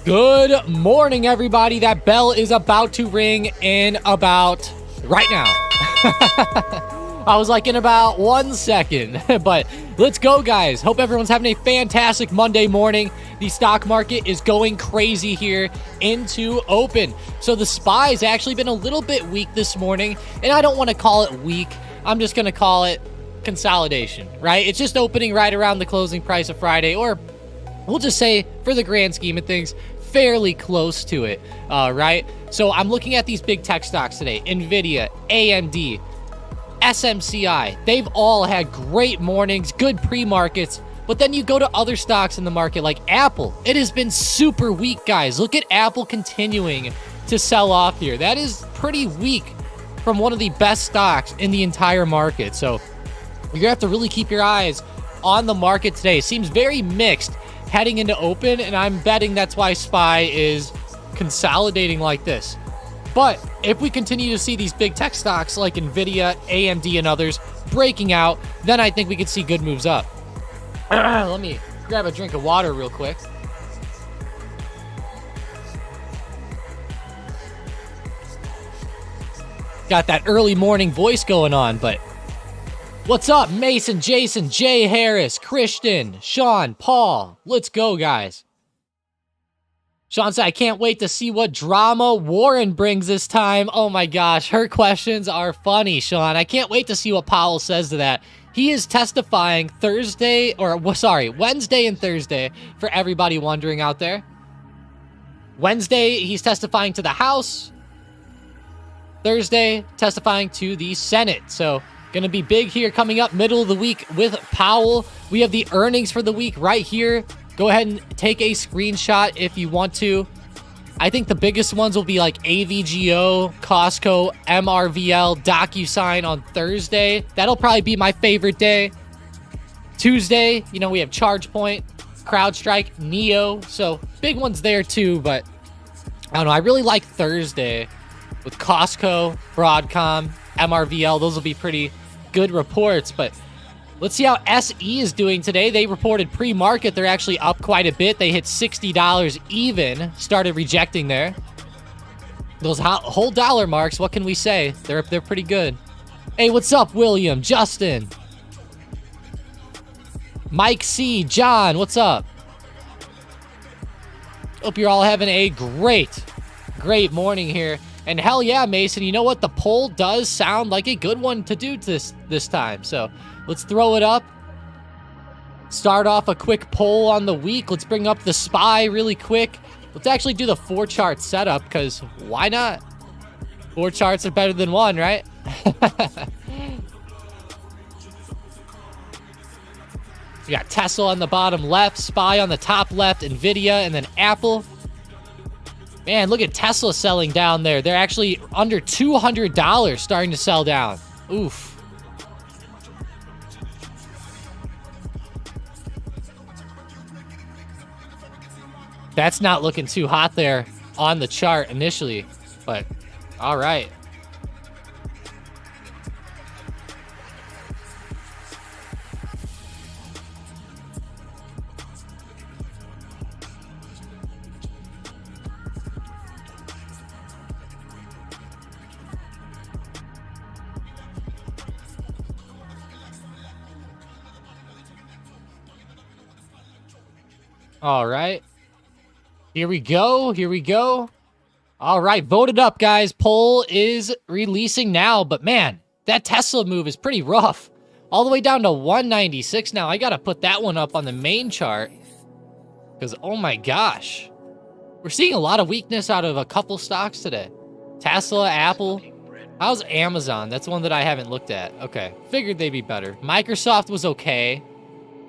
Good morning, everybody. That bell is about to ring in about right now. I was like in about 1 second, but let's go, guys. Hope everyone's having a fantastic Monday morning. The stock market is going crazy here into open. So the SPY's actually been a little bit weak this morning, and I don't want to call it weak. I'm just going to call it consolidation, right? It's just opening right around the closing price of Friday, or we'll just say, for the grand scheme of things, fairly close to it, right? So I'm looking at these big tech stocks today. NVDA, AMD, SMCI. They've all had great mornings, good pre-markets, but then you go to other stocks in the market like Apple. It has been super weak, guys. Look at Apple continuing to sell off here. That is pretty weak from one of the best stocks in the entire market. So you're going to have to really keep your eyes on the market today. It seems very mixed heading into open, and I'm betting that's why SPY is consolidating like this. But if we continue to see these big tech stocks like NVIDIA, AMD, and others breaking out, then I think we could see good moves up. Let me grab a drink of water real quick. Got that early morning voice going on, but what's up, Mason, Jason, Jay Harris, Christian, Sean, Paul? Let's go, guys. Sean said, I can't wait to see what drama Warren brings this time. Oh my gosh, her questions are funny, Sean. I can't wait to see what Powell says to that. He is testifying Wednesday and Thursday, for everybody wondering out there. Wednesday, he's testifying to the House. Thursday, testifying to the Senate. So, going to be big here coming up middle of the week with Powell. We have the earnings for the week right here. Go ahead and take a screenshot if you want to. I think the biggest ones will be like AVGO, Costco, MRVL, DocuSign on Thursday. That'll probably be my favorite day. Tuesday, we have ChargePoint, CrowdStrike, Neo. So big ones there too, but I don't know. I really like Thursday with Costco, Broadcom, MRVL. Those will be pretty good reports, but let's see how SE is doing today. They reported pre-market. They're actually up quite a bit. They hit $60 even. Started rejecting there. Those whole dollar marks, what can we say? They're pretty good. Hey, what's up, William? Justin? Mike C. John, what's up? Hope you're all having a great morning here. And hell yeah, Mason, you know what? The poll does sound like a good one to do this time. So let's throw it up. Start off a quick poll on the week. Let's bring up the SPY really quick. Let's actually do the 4-chart setup, because why not? 4 charts are better than 1, right? We got Tesla on the bottom left, SPY on the top left, NVDA, and then Apple. Man, look at Tesla selling down there. They're actually under $200 starting to sell down. Oof. That's not looking too hot there on the chart initially, but all right. All right. Here we go. Here we go. All right. Voted up, guys. Poll is releasing now. But, man, that Tesla move is pretty rough. All the way down to 196 now. I got to put that one up on the main chart. Because, oh, my gosh. We're seeing a lot of weakness out of a couple stocks today. Tesla, Apple. How's Amazon? That's one that I haven't looked at. Okay. Figured they'd be better. Microsoft was okay.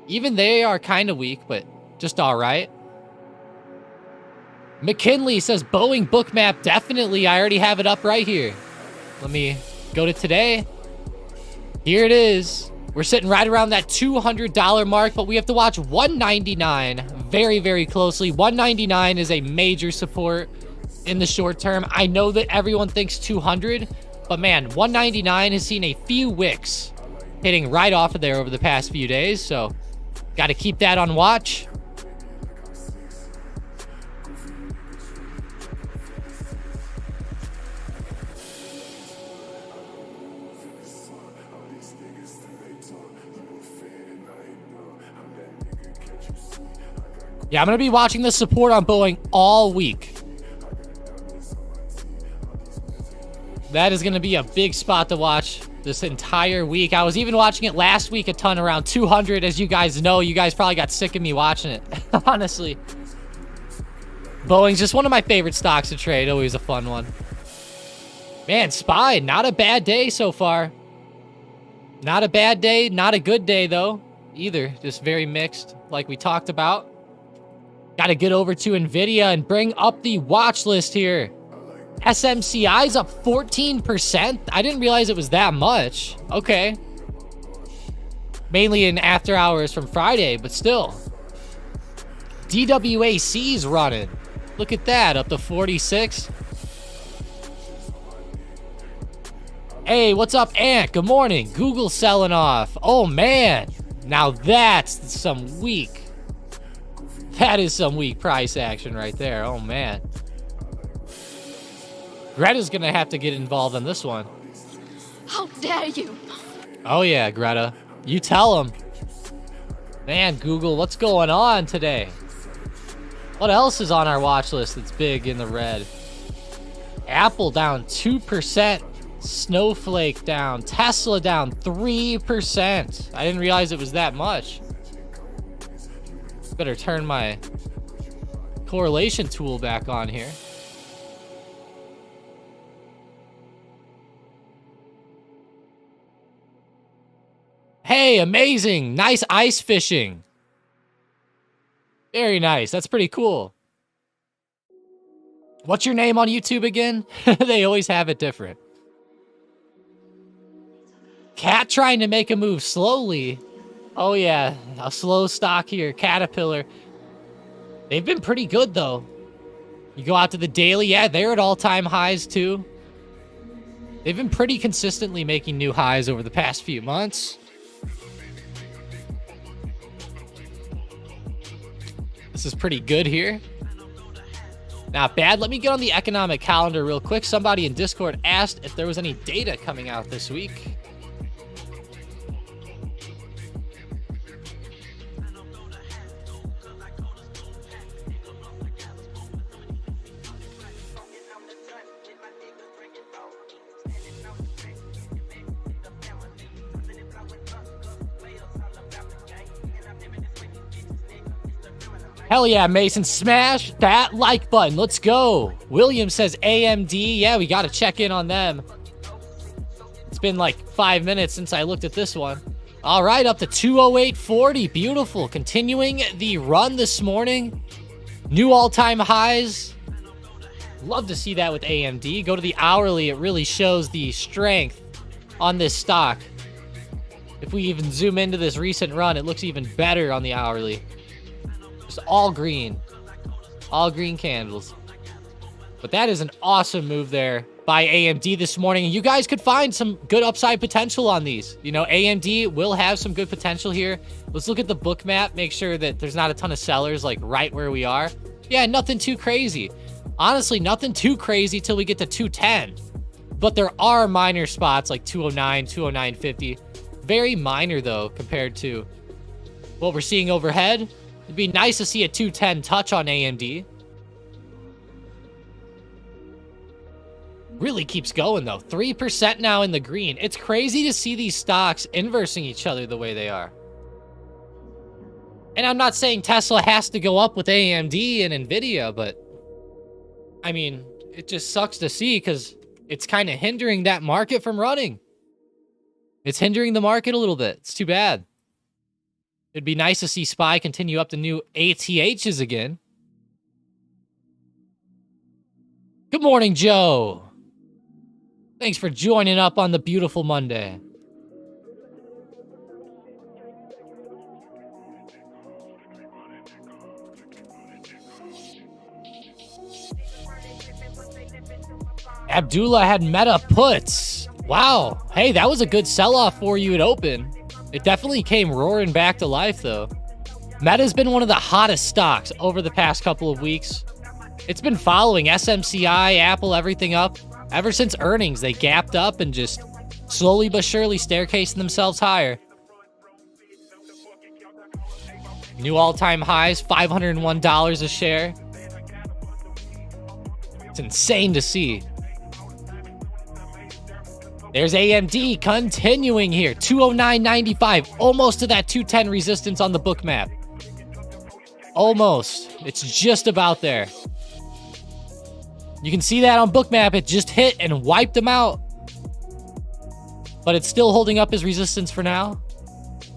Even they are kind of weak, but just all right. McKinley says Boeing Bookmap. Definitely. I already have it up right here. Let me go to today. Here it is. We're sitting right around that $200 mark, but we have to watch 199 very, very closely. 199 is a major support in the short term. I know that everyone thinks 200, but man, 199 has seen a few wicks hitting right off of there over the past few days, so got to keep that on watch. Yeah, I'm going to be watching the support on Boeing all week. That is going to be a big spot to watch this entire week. I was even watching it last week a ton around 200. As you guys know, you guys probably got sick of me watching it, honestly. Boeing's just one of my favorite stocks to trade. Always a fun one. Man, SPY, not a bad day so far. Not a bad day, not a good day, though, either. Just very mixed, like we talked about. Got to get over to NVIDIA and bring up the watch list here. SMCI's up 14%. I didn't realize it was that much. Okay. Mainly in after hours from Friday, but still. DWAC's running. Look at that, up to 46. Hey, what's up, Ant? Good morning. Google's selling off. Oh, man. Now that's some weak. That is some weak price action right there. Oh, man. Greta's going to have to get involved in this one. How dare you? Oh, yeah, Greta. You tell him. Man, Google, what's going on today? What else is on our watch list that's big in the red? Apple down 2%. Snowflake down. Tesla down 3%. I didn't realize it was that much. Better turn my correlation tool back on here. Hey, amazing. Nice ice fishing. Very nice. That's pretty cool. What's your name on YouTube again? They always have it different. Cat trying to make a move slowly. Oh, yeah. A slow stock here. Caterpillar. They've been pretty good, though. You go out to the daily. Yeah, they're at all-time highs, too. They've been pretty consistently making new highs over the past few months. This is pretty good here. Not bad. Let me get on the economic calendar real quick. Somebody in Discord asked if there was any data coming out this week. Hell yeah, Mason. Smash that like button. Let's go. William says AMD. Yeah, we got to check in on them. It's been like 5 minutes since I looked at this one. All right, up to 208.40. Beautiful. Continuing the run this morning. New all-time highs. Love to see that with AMD. Go to the hourly. It really shows the strength on this stock. If we even zoom into this recent run, it looks even better on the hourly. Just all green candles. But that is an awesome move there by AMD this morning. And you guys could find some good upside potential on these. You know, AMD will have some good potential here. Let's look at the book map, make sure that there's not a ton of sellers like right where we are. Yeah, nothing too crazy. Honestly, nothing too crazy till we get to 210. But there are minor spots like 209, 209.50. Very minor though compared to what we're seeing overhead. It'd be nice to see a 210 touch on AMD. Really keeps going, though. 3% now in the green. It's crazy to see these stocks inversing each other the way they are. And I'm not saying Tesla has to go up with AMD and NVDA, but I mean, it just sucks to see because it's kind of hindering that market from running. It's hindering the market a little bit. It's too bad. It'd be nice to see SPY continue up to new ATHs again. Good morning, Joe. Thanks for joining up on the beautiful Monday. Abdullah had Meta puts. Wow. Hey, that was a good sell-off for you at open. It definitely came roaring back to life, though. Meta's been one of the hottest stocks over the past couple of weeks. It's been following SMCI, Apple, everything up. Ever since earnings, they gapped up and just slowly but surely staircasing themselves higher. New all-time highs, $501 a share. It's insane to see. There's AMD continuing here. 209.95. Almost to that 210 resistance on the book map. Almost. It's just about there. You can see that on book map. It just hit and wiped them out. But it's still holding up as resistance for now.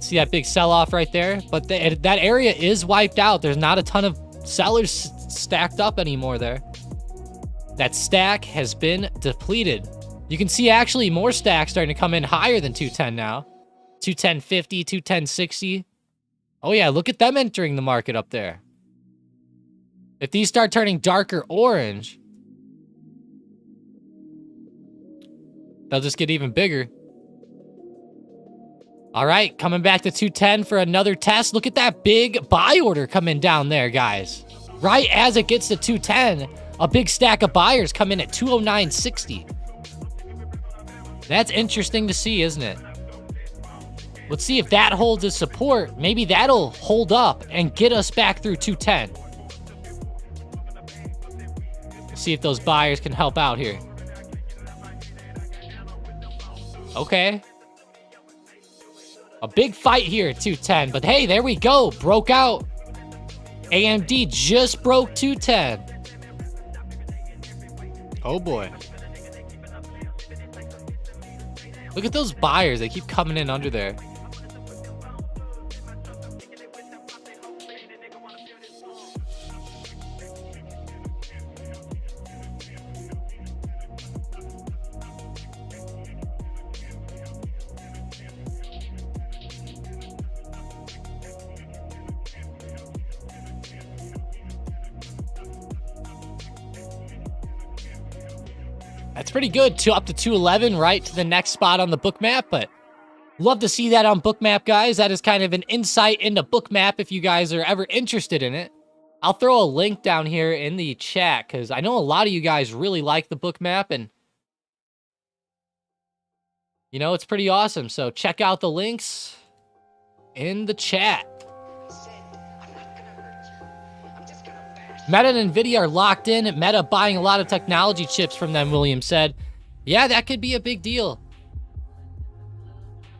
See that big sell-off right there? But that area is wiped out. There's not a ton of sellers stacked up anymore there. That stack has been depleted. You can see actually more stacks starting to come in higher than 210 now. 210.50, 210.60. Oh yeah, look at them entering the market up there. If these start turning darker orange, they'll just get even bigger. All right, coming back to 210 for another test. Look at that big buy order coming down there, guys. Right as it gets to 210, a big stack of buyers come in at 209.60. That's interesting to see, isn't it? Let's see if that holds as support. Maybe that'll hold up and get us back through 210. Let's see if those buyers can help out here. Okay. A big fight here at 210, but hey, there we go. Broke out. AMD just broke 210. Oh boy. Look at those buyers. They keep coming in under there. That's pretty good. Up to 211, right to the next spot on the book map, but love to see that on Bookmap, guys. That is kind of an insight into Bookmap if you guys are ever interested in it. I'll throw a link down here in the chat because I know a lot of you guys really like the Bookmap, and you know, it's pretty awesome. So check out the links in the chat. Meta and NVIDIA are locked in. Meta buying a lot of technology chips from them, William said. Yeah, that could be a big deal.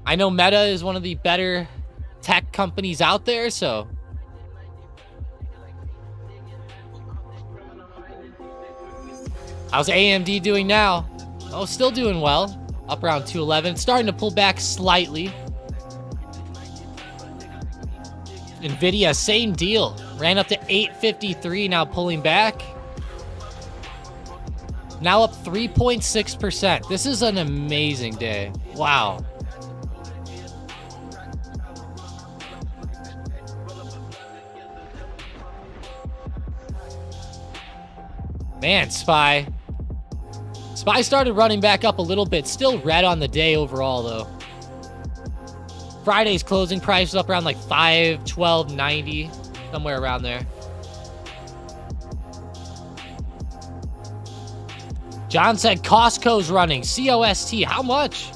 I know Meta is one of the better tech companies out there, so. How's AMD doing now? Oh, still doing well. Up around 211. Starting to pull back slightly. NVIDIA, same deal. Ran up to 853, now pulling back. Now up 3.6%. This is an amazing day. Wow. Man, SPY. SPY started running back up a little bit. Still red on the day overall, though. Friday's closing price was up around like 512.90, somewhere around there. John said Costco's running. COST, how much?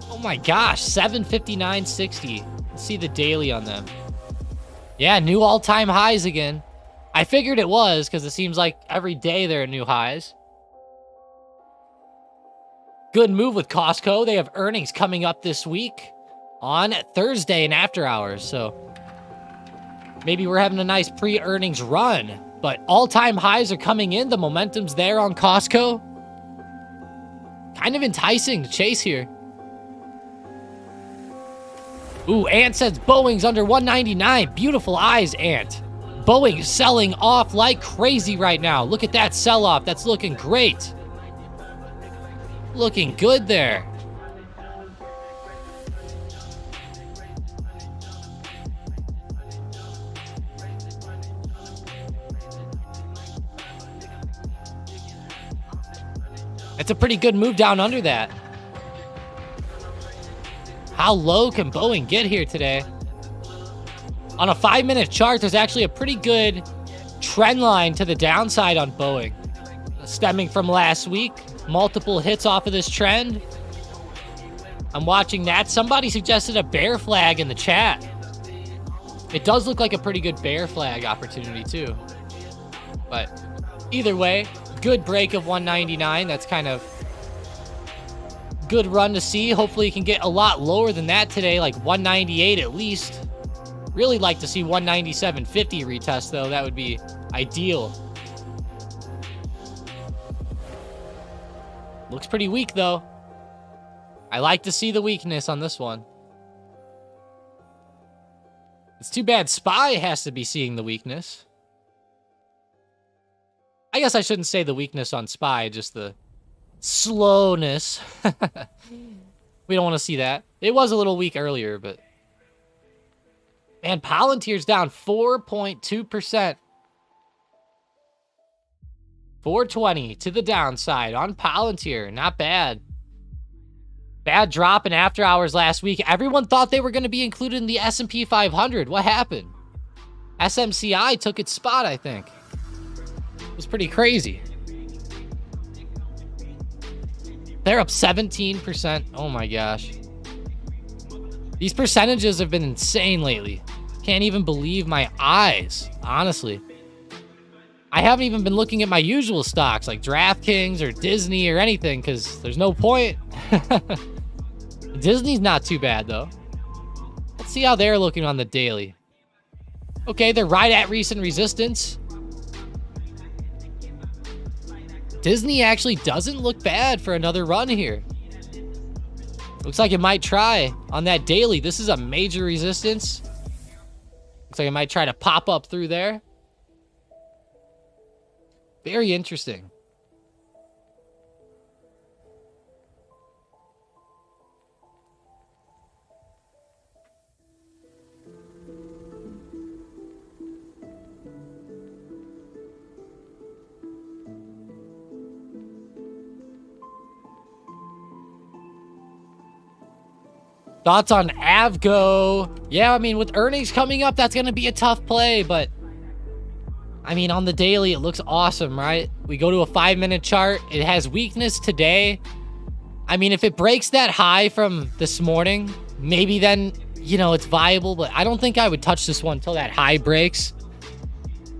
Oh my gosh, 759.60. Let's see the daily on them. Yeah, new all-time highs again. I figured it was because it seems like every day there are new highs. Good move with Costco. They have earnings coming up this week on Thursday and after hours, so maybe we're having a nice pre-earnings run, but all-time highs are coming in. The momentum's there on Costco. Kind of enticing to chase here. Ooh, Ant says Boeing's under 199. Beautiful eyes, Ant. Boeing selling off like crazy right now. Look at that sell-off. That's looking great. Looking good there. That's a pretty good move down under that. How low can Boeing get here today? On a 5-minute chart, there's actually a pretty good trend line to the downside on Boeing. Stemming from last week. Multiple hits off of this trend. I'm watching that. Somebody suggested a bear flag in the chat. It does look like a pretty good bear flag opportunity too. But either way, good break of 199. That's kind of good run to see. Hopefully you can get a lot lower than that today, like 198 at least. Really like to see 197.50 retest though. That would be ideal. Looks pretty weak though. I like to see the weakness on this one. It's too bad SPY has to be seeing the weakness. I guess I shouldn't say the weakness on SPY, just the slowness. We don't want to see that. It was a little weak earlier, but man, Palantir's down 4.2%. 420 to the downside on Palantir. Not bad. Bad drop in after hours last week. Everyone thought they were going to be included in the S&P 500. What happened? SMCI took its spot, I think. It was pretty crazy. They're up 17%. Oh my gosh. These percentages have been insane lately. Can't even believe my eyes, honestly. I haven't even been looking at my usual stocks like DraftKings or Disney or anything because there's no point. Disney's not too bad though. Let's see how they're looking on the daily. Okay, they're right at recent resistance. Disney actually doesn't look bad for another run here. Looks like it might try on that daily. This is a major resistance. Looks like it might try to pop up through there. Very interesting. Thoughts on Avgo? Yeah, I mean, with earnings coming up, that's going to be a tough play, but I mean, on the daily, it looks awesome, right? We go to a 5-minute chart. It has weakness today. I mean, if it breaks that high from this morning, maybe then, you know, it's viable, but I don't think I would touch this one until that high breaks.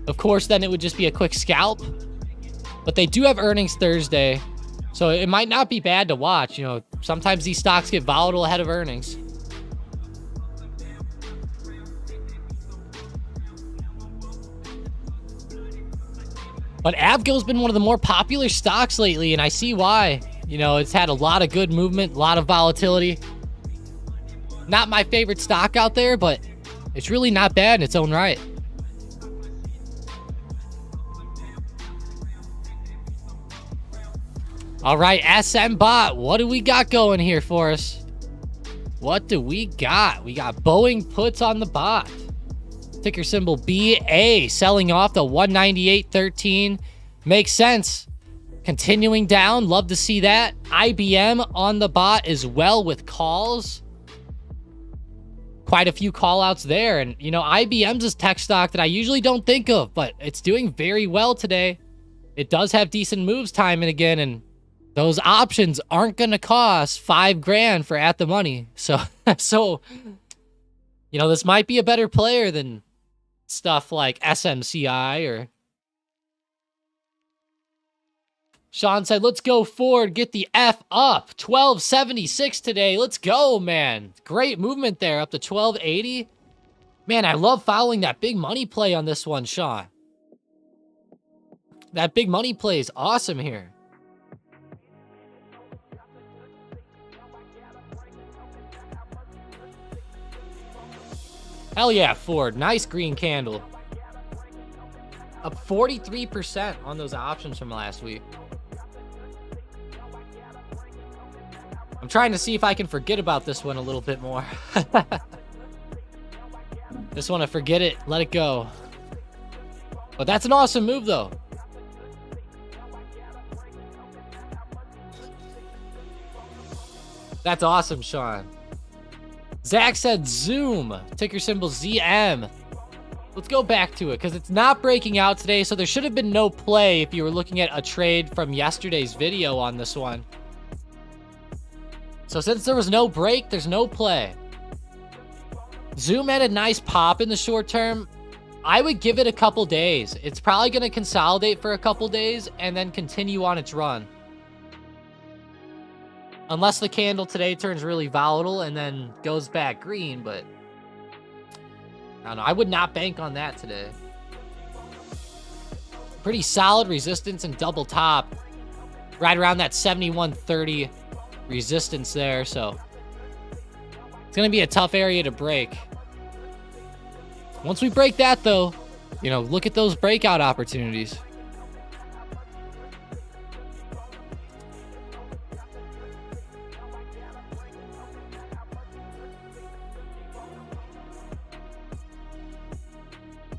Of course, then it would just be a quick scalp, but they do have earnings Thursday. So it might not be bad to watch. You know, sometimes these stocks get volatile ahead of earnings. But Avgo's been one of the more popular stocks lately, and I see why. You know, it's had a lot of good movement, a lot of volatility. Not my favorite stock out there, but it's really not bad in its own right. All right, SM Bot, what do we got going here for us? What do we got? We got Boeing puts on the bot. Ticker symbol BA, selling off the 198.13. Makes sense. Continuing down, love to see that. IBM on the bot as well with calls. Quite a few call outs there. And, you know, IBM's a tech stock that I usually don't think of, but it's doing very well today. It does have decent moves time and again, and those options aren't going to cost $5 grand for at the money. So, you know, this might be a better player than stuff like SMCI or... Sean said, let's go forward, get the F up. 1276 today. Let's go, man. Great movement there, up to 1280. Man, I love following that big money play on this one, Sean. That big money play is awesome here. Hell yeah, Ford. Nice green candle. Up 43% on those options from last week. I'm trying to see if I can forget about this one a little bit more. Just want to forget it, let it go. But that's an awesome move, though. That's awesome, Sean. Zach said Zoom, ticker symbol ZM. Let's go back to it because it's not breaking out today, so there should have been no play if you were looking at a trade from yesterday's video on this one. So since there was no break, there's no play. Zoom had a nice pop in the short term. I would give it a couple days. It's probably going to consolidate for a couple days and then continue on its run. Unless the candle today turns really volatile and then goes back green, but I don't know. I would not bank on that today. Pretty solid resistance and double top. Right around that 71.30 resistance there, so it's going to be a tough area to break. Once we break that, though, you know, look at those breakout opportunities.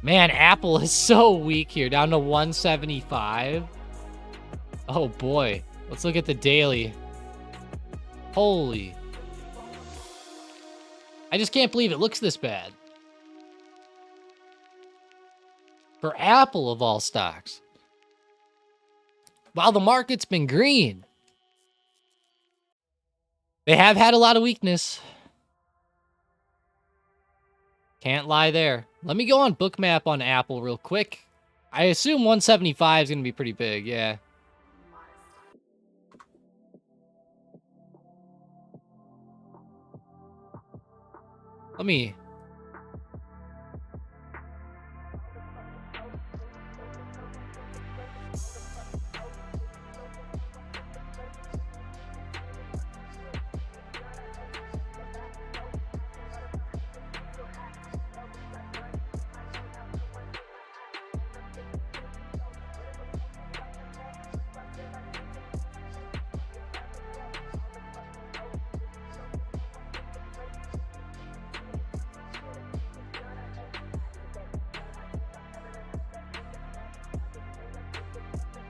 Man, Apple is so weak here, down to 175. Oh boy. Let's look at the daily. Holy. I just can't believe it looks this bad. For Apple, of all stocks. While the market's been green. They have had a lot of weakness. Can't lie there. Let me go on Bookmap on Apple real quick. I assume 175 is going to be pretty big, yeah. Let me...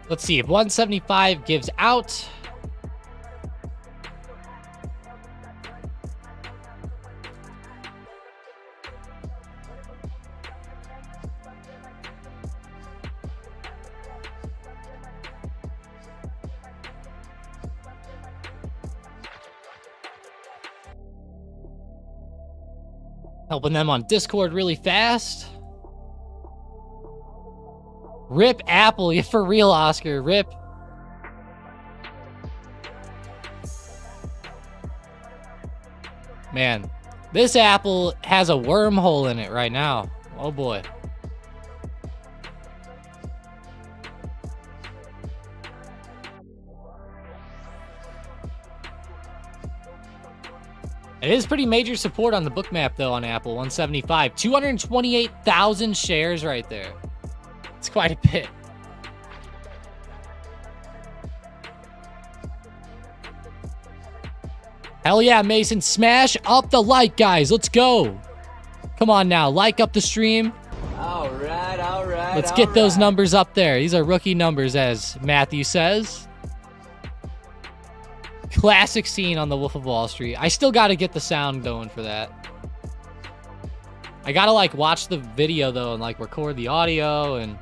Let's see if 175 gives out. Helping them on Discord really fast. Rip Apple. Yeah, for real, Oscar. Rip. Man, this Apple has a wormhole in it right now. Oh, boy. It is pretty major support on the book map, though, on Apple. 175. 228,000 shares right there. It's quite a bit. Hell yeah, Mason. Smash up the like, guys. Let's go. Come on now. Like up the stream. All right, all right. Let's get those numbers up there. These are rookie numbers, as Matthew says. Classic scene on the Wolf of Wall Street. I still got to get the sound going for that. I got to, like, watch the video, though, and, like, record the audio, and...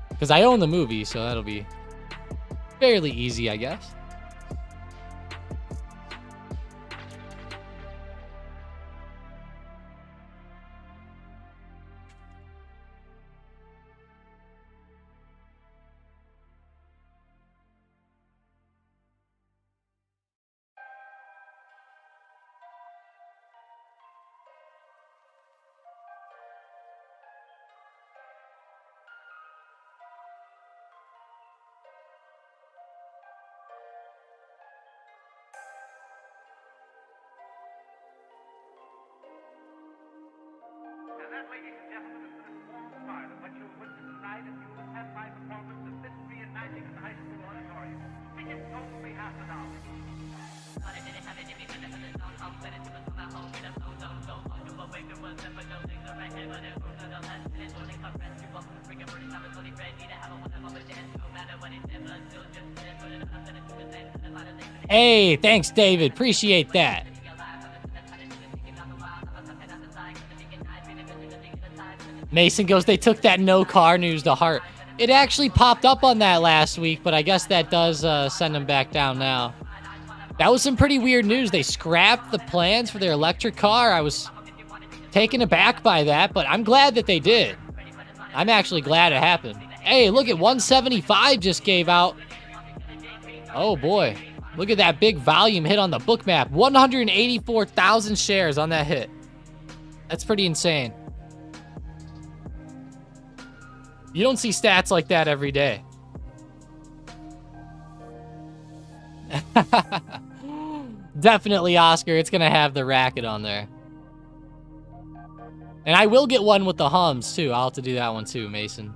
because I own the movie, so that'll be fairly easy, I guess. Ladies and gentlemen, it's been a small part of what you'll witness tonight as you attend my performance of Mystery and Magic in the high school auditorium. Tickets only $50. Hey, thanks, David. Appreciate that. Mason goes, they took that no car news to heart. It actually popped up on that last week, but I guess that does send them back down now. That was some pretty weird news. They scrapped the plans for their electric car. I was taken aback by that, but I'm glad that they did. I'm actually glad it happened. Hey, look at 175 just gave out. Oh, boy. Look at that big volume hit on the book map. 184,000 shares on that hit. That's pretty insane. You don't see stats like that every day. Definitely, Oscar. It's going to have the racket on there. And I will get one with the hums, too. I'll have to do that one, too, Mason.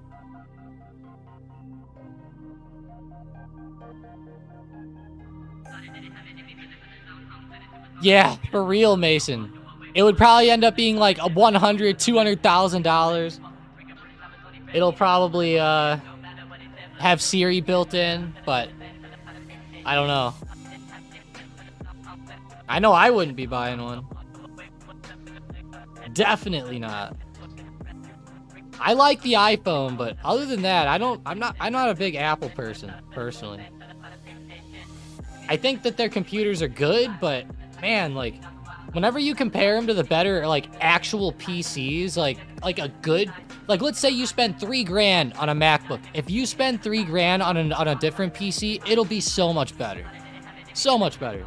Yeah, for real, Mason. It would probably end up being like a $100,000, $200,000. It'll probably have Siri built in, but I don't know. I know I wouldn't be buying one. Definitely not. I like the iPhone, but other than that, I'm not a big Apple person, personally. I think that their computers are good, but man, like, whenever you compare them to the better, like, actual PCs, like a good, like, let's say you spend $3,000 on a MacBook. If you spend $3,000 on a different PC, it'll be so much better. So much better.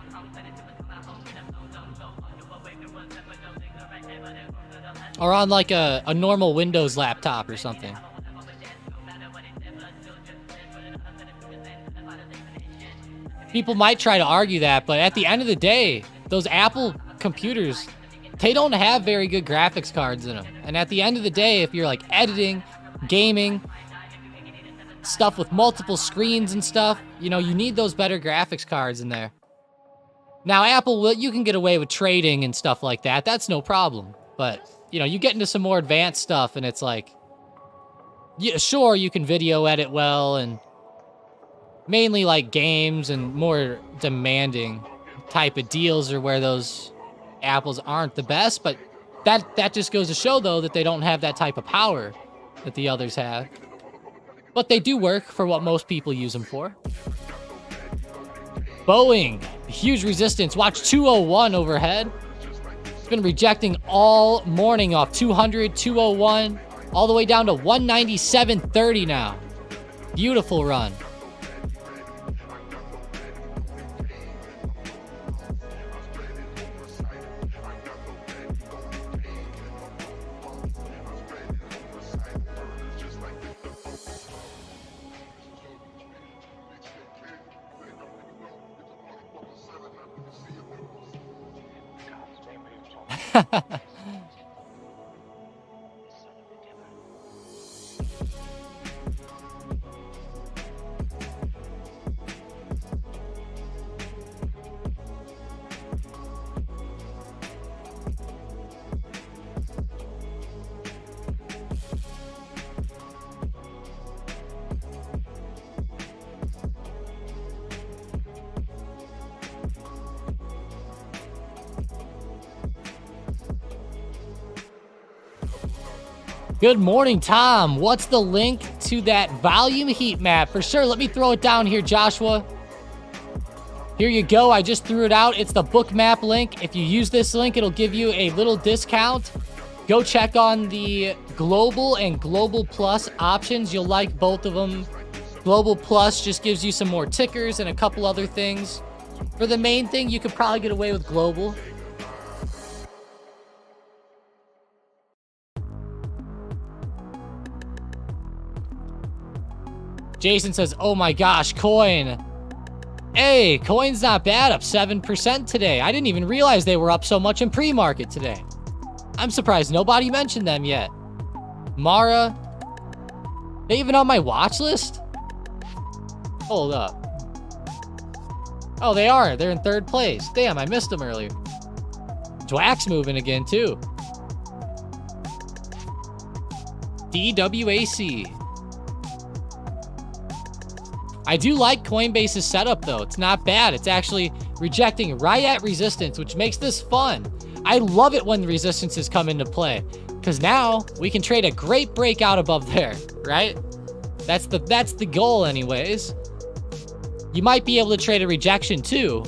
Or on, like, a normal Windows laptop or something. People might try to argue that, but at the end of the day, those Apple computers, they don't have very good graphics cards in them. And at the end of the day, if you're like editing, gaming, stuff with multiple screens and stuff, you know, you need those better graphics cards in there. Now, Apple, you can get away with trading and stuff like that. That's no problem. But, you know, you get into some more advanced stuff and it's like, yeah, sure, you can video edit well and mainly like games and more demanding type of deals are where those Apples aren't the best, but that just goes to show, though, that they don't have that type of power that the others have. But they do work for what most people use them for. Boeing, huge resistance. Watch 201 overhead. It's been rejecting all morning off 200, 201, all the way down to 197.30 now. Beautiful run. Good morning, Tom. What's the link to that volume heat map? For sure, let me throw it down here, Joshua. Here you go. I just threw it out. It's the book map link. If you use this link, it'll give you a little discount. Go check on the Global and Global Plus options. You'll like both of them. Global Plus just gives you some more tickers and a couple other things. For the main thing, you could probably get away with Global. Jason says, oh my gosh, coin. Hey, coin's not bad, up 7% today. I didn't even realize they were up so much in pre-market today. I'm surprised nobody mentioned them yet. Mara, they even on my watch list? Hold up. Oh, they are. They're in third place. Damn, I missed them earlier. Dwack's moving again, too. DWAC. I do like Coinbase's setup, though. It's not bad. It's actually rejecting right at resistance, which makes this fun. I love it when the resistances come into play, because now we can trade a great breakout above there, right? That's the goal anyways. You might be able to trade a rejection, too.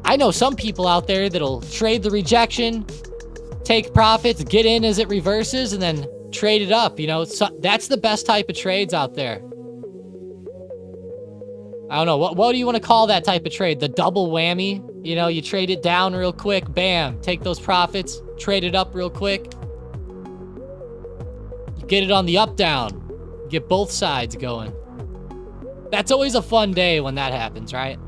I know some people out there that'll trade the rejection, take profits, get in as it reverses, and then trade it up. You know, so that's the best type of trades out there. I don't know, what do you want to call that type of trade? The double whammy? You know, you trade it down real quick, bam, take those profits, trade it up real quick. You get it on the up down, get both sides going. That's always a fun day when that happens, right?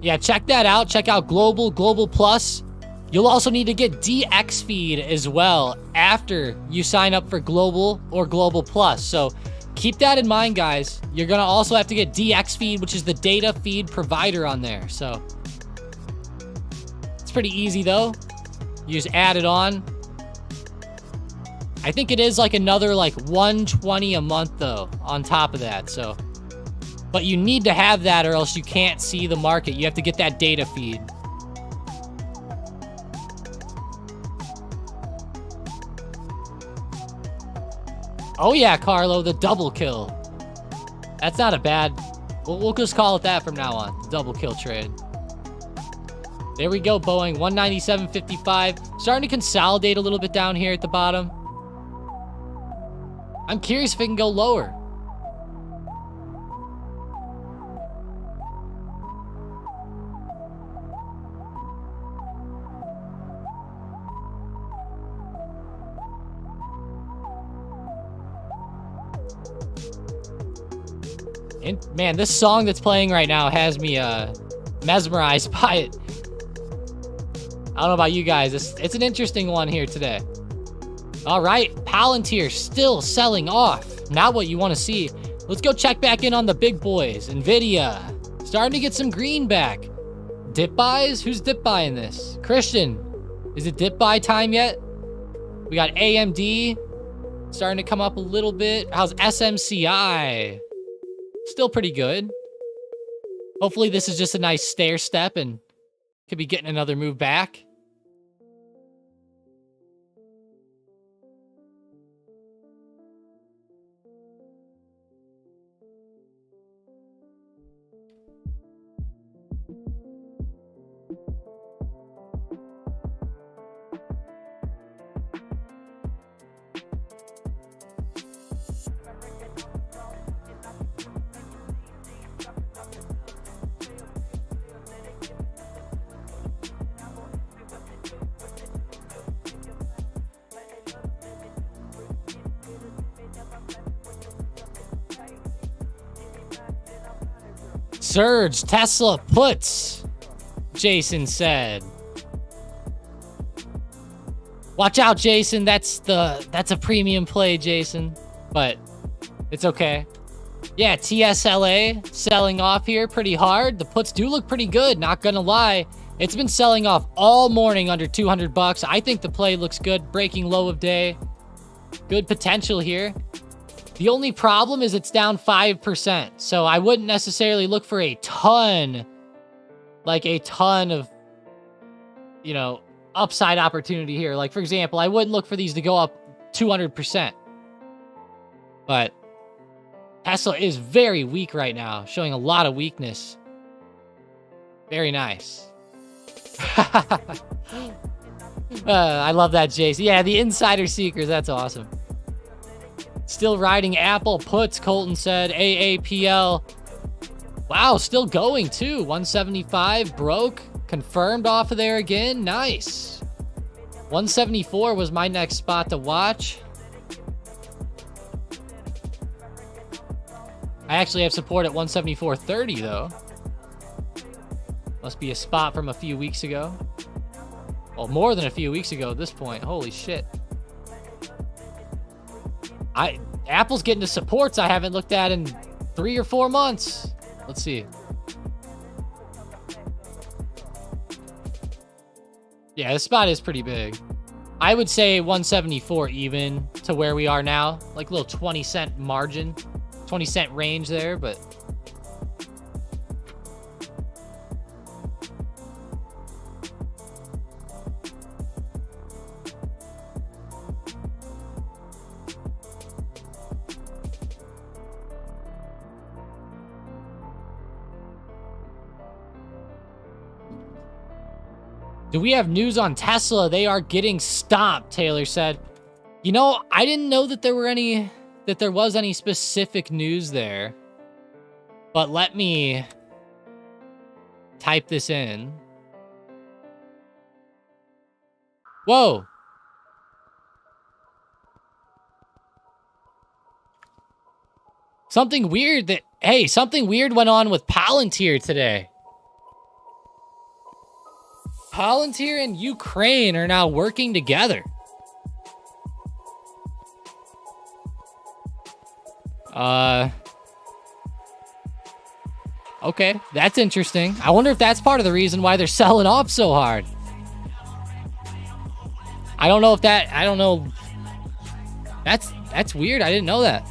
Yeah, check that out. Check out Global Plus. You'll also need to get DX feed as well after you sign up for Global or Global Plus. So keep that in mind, guys. You're going to also have to get DX feed, which is the data feed provider on there. So it's pretty easy, though. You just add it on. I think it is like another like $120 a month, though, on top of that. So, but you need to have that or else you can't see the market. You have to get that data feed. Oh yeah, Carlo, the double kill. That's not a bad... We'll just call it that from now on. The double kill trade. There we go, Boeing. 197.55. Starting to consolidate a little bit down here at the bottom. I'm curious if it can go lower. And man, this song that's playing right now has me mesmerized by it. I don't know about you guys. It's an interesting one here today. All right, Palantir still selling off. Not what you want to see. Let's go check back in on the big boys. NVDA starting to get some green back. Dip buys? Who's dip buying this? Christian, is it dip buy time yet? We got AMD starting to come up a little bit. How's SMCI? Still pretty good. Hopefully this is just a nice stair step and could be getting another move back. surge. Tesla puts, Jason said. Watch out, Jason. That's a premium play, Jason. But it's okay. Yeah, TSLA selling off here pretty hard. The puts do look pretty good, not gonna lie. It's been selling off all morning under 200 bucks. I think the play looks good. Breaking low of day. Good potential here. The only problem is it's down 5%. So I wouldn't necessarily look for a ton of, you know, upside opportunity here. Like, for example, I wouldn't look for these to go up 200%. But Tesla is very weak right now, showing a lot of weakness. Very nice. I love that, Jason. Yeah, the insider seekers, that's awesome. Still riding Apple puts, Colton said. AAPL. Wow, still going too. 175 broke. Confirmed off of there again. Nice. 174 was my next spot to watch. I actually have support at 174.30 though. Must be a spot from a few weeks ago. Well, more than a few weeks ago at this point. Holy shit. Apple's getting to supports I haven't looked at in 3 or 4 months. Let's see. Yeah, this spot is pretty big. I would say 174 even to where we are now. Like a little 20-cent margin. 20-cent range there, but... Do we have news on Tesla? They are getting stomped, Taylor said. You know, I didn't know that there was any specific news there. But let me type this in. Whoa. Something weird went on with Palantir today. Palantir and Ukraine are now working together. Okay, that's interesting. I wonder if that's part of the reason why they're selling off so hard. I don't know. That's weird. I didn't know that.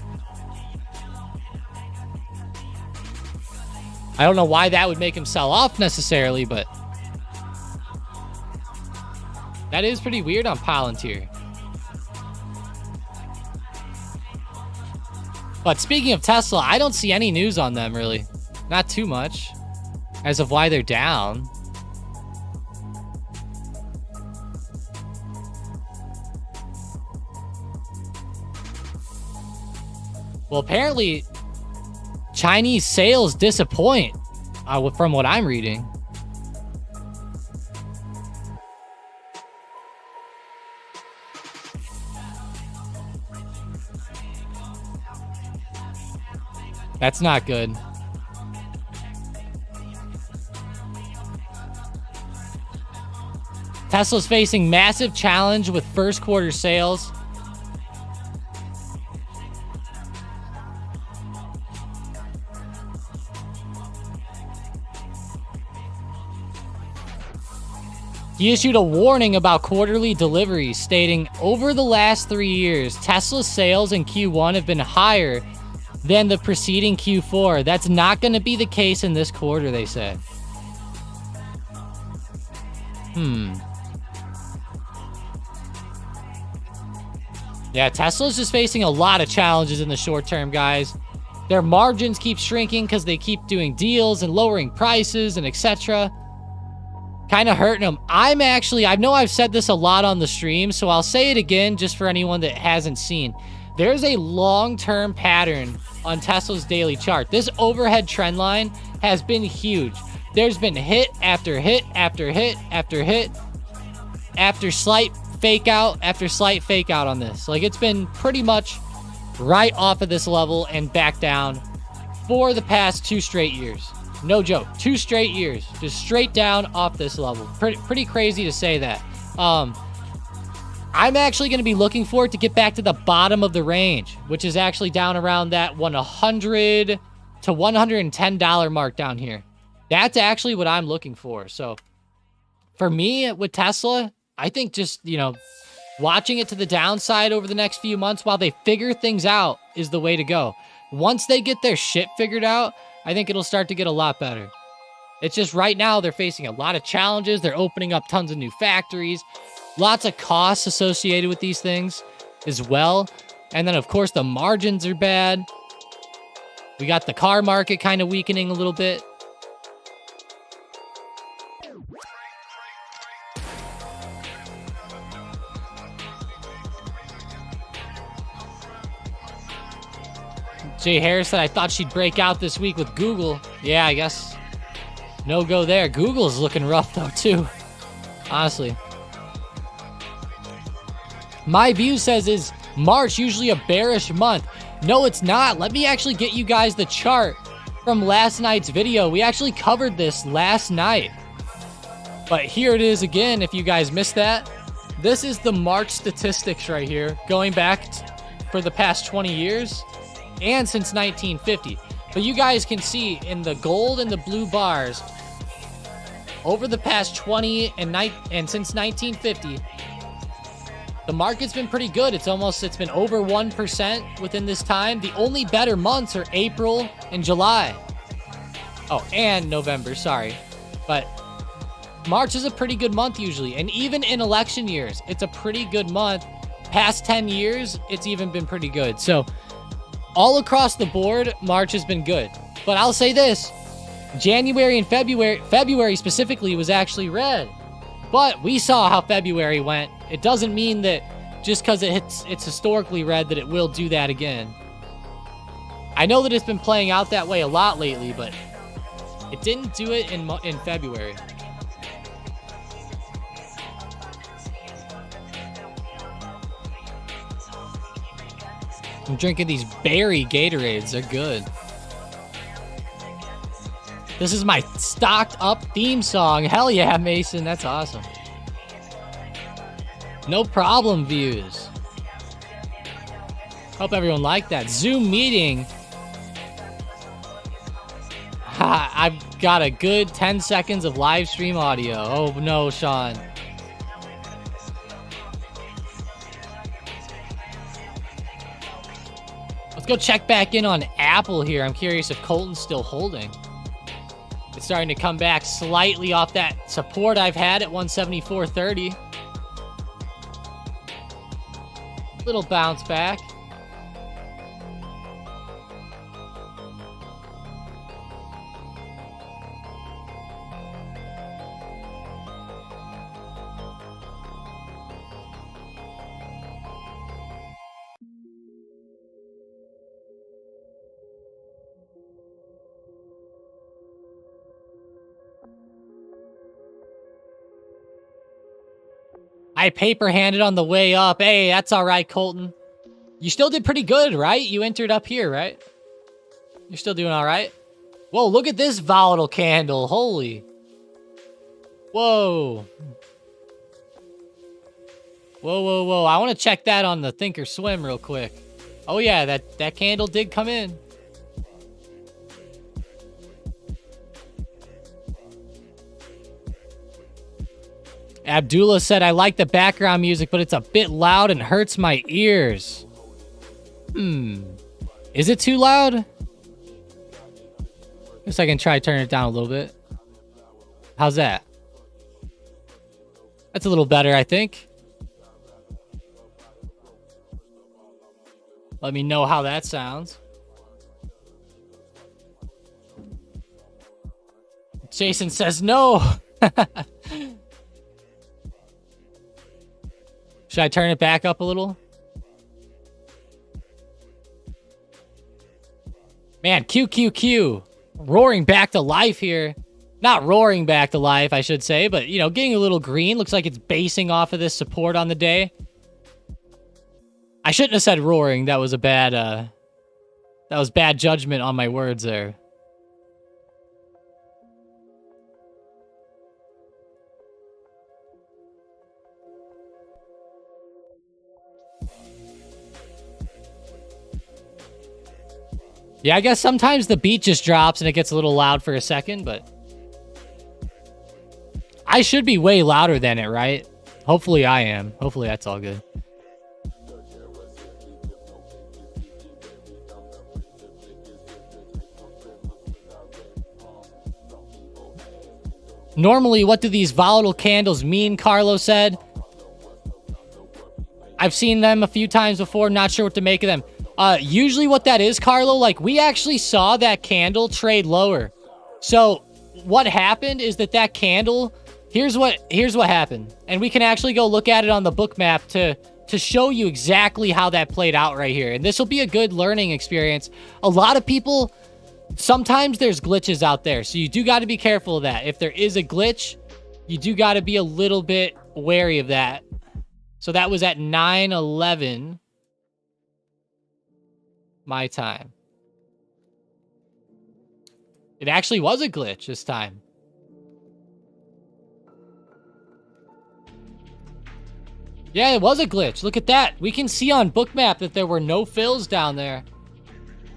I don't know why that would make them sell off necessarily, but that is pretty weird on Palantir. But speaking of Tesla, I don't see any news on them, really. Not too much. As of why they're down. Well, apparently, Chinese sales disappoint, from what I'm reading. That's not good. Tesla's facing massive challenge with first quarter sales. He issued a warning about quarterly deliveries, stating, over the last 3 years, Tesla's sales in Q1 have been higher than the preceding Q4. That's not going to be the case in this quarter, they said. Yeah, Tesla's just facing a lot of challenges in the short term, guys. Their margins keep shrinking because they keep doing deals and lowering prices and etc. Kind of hurting them. I know I've said this a lot on the stream, so I'll say it again just for anyone that hasn't seen. There's a long-term pattern on Tesla's daily chart. This overhead trend line has been huge. There's been hit after hit after hit after hit after slight fake out after slight fake out on this. Like, it's been pretty much right off of this level and back down for the past 2 straight years. No joke. 2 straight years. Just straight down off this level. Pretty crazy to say that. I'm actually going to be looking for it to get back to the bottom of the range, which is actually down around that $100 to $110 mark down here. That's actually what I'm looking for. So for me with Tesla, I think just, you know, watching it to the downside over the next few months while they figure things out is the way to go. Once they get their shit figured out, I think it'll start to get a lot better. It's just right now they're facing a lot of challenges. They're opening up tons of new factories. Lots of costs associated with these things as well. And then, of course, the margins are bad. We got the car market kind of weakening a little bit. Jay Harris said, I thought she'd break out this week with Google. Yeah, I guess no go there. Google's looking rough, though, too. Honestly. My view says, is March usually a bearish month? No, it's not. Let me actually get you guys the chart from last night's video. We actually covered this last night. But here it is again, if you guys missed that. This is the March statistics right here, going back for the past 20 years and since 1950. But you guys can see in the gold and the blue bars, over the past 20 and since 1950, the market's been pretty good. It's been over 1% within this time. The only better months are April and July. Oh, and November, sorry. But March is a pretty good month usually. And even in election years, it's a pretty good month. Past 10 years, it's even been pretty good. So all across the board, March has been good. But I'll say this, January and February specifically was actually red. But we saw how February went. It doesn't mean that just because it's historically red that it will do that again. I know that it's been playing out that way a lot lately, but it didn't do it in February. I'm drinking these berry Gatorades. They're good. This is my Stocked Up theme song. Hell yeah, Mason. That's awesome. No problem, views. Hope everyone liked that. Zoom meeting. Ha, I've got a good 10 seconds of live stream audio. Oh no, Sean. Let's go check back in on Apple here. I'm curious if Colton's still holding. It's starting to come back slightly off that support I've had at 174.30. Little bounce back. I paper-handed on the way up. Hey, that's all right, Colton. You still did pretty good, right? You entered up here, right? You're still doing all right? Whoa, look at this volatile candle. Holy. Whoa. Whoa, whoa, whoa. I want to check that on the Thinkorswim real quick. Oh, yeah, that candle did come in. Abdullah said, I like the background music, but it's a bit loud and hurts my ears. Is it too loud? Guess I can try turning it down a little bit. How's that? That's a little better, I think. Let me know how that sounds. Jason says no. Should I turn it back up a little? Man, QQQ. Roaring back to life here. Not roaring back to life, I should say, but, you know, getting a little green. Looks like it's basing off of this support on the day. I shouldn't have said roaring. That was a bad, that was bad judgment on my words there. Yeah, I guess sometimes the beat just drops and it gets a little loud for a second, but I should be way louder than it, right? Hopefully I am. Hopefully that's all good. Normally, what do these volatile candles mean, Carlo said? I've seen them a few times before, not sure what to make of them. Usually what that is, Carlo, like, we actually saw that candle trade lower. So, what happened is that candle, here's what happened. And we can actually go look at it on the book map to show you exactly how that played out right here. And this will be a good learning experience. A lot of people, sometimes there's glitches out there, so you do got to be careful of that. If there is a glitch, you do got to be a little bit wary of that. So that was at 9:11 my time. It actually was a glitch this time. Yeah, it was a glitch. Look at that. We can see on Bookmap that there were no fills down there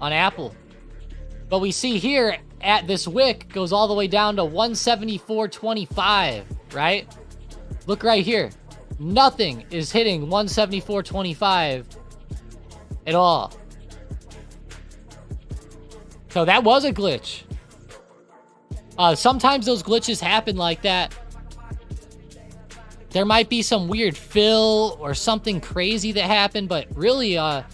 on Apple. But we see here at this wick goes all the way down to 174.25, right? Look right here. Nothing is hitting 174.25 at all. So that was a glitch. Sometimes those glitches happen like that. There might be some weird fill or something crazy that happened, but really, I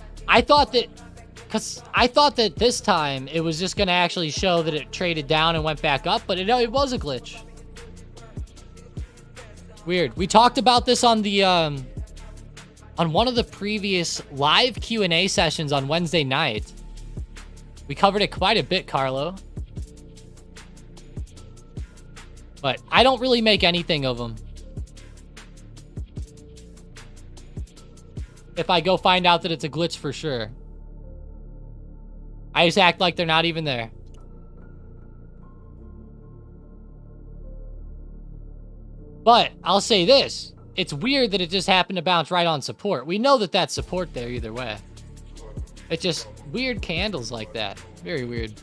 thought that this time it was just going to actually show that it traded down and went back up, but it was a glitch. Weird. We talked about this on the on one of the previous live Q&A sessions on Wednesday night. We covered it quite a bit, Carlo. But I don't really make anything of them. If I go find out that it's a glitch for sure. I just act like they're not even there. But I'll say this. It's weird that it just happened to bounce right on support. We know that that's support there either way. It's just weird candles like that. Very weird.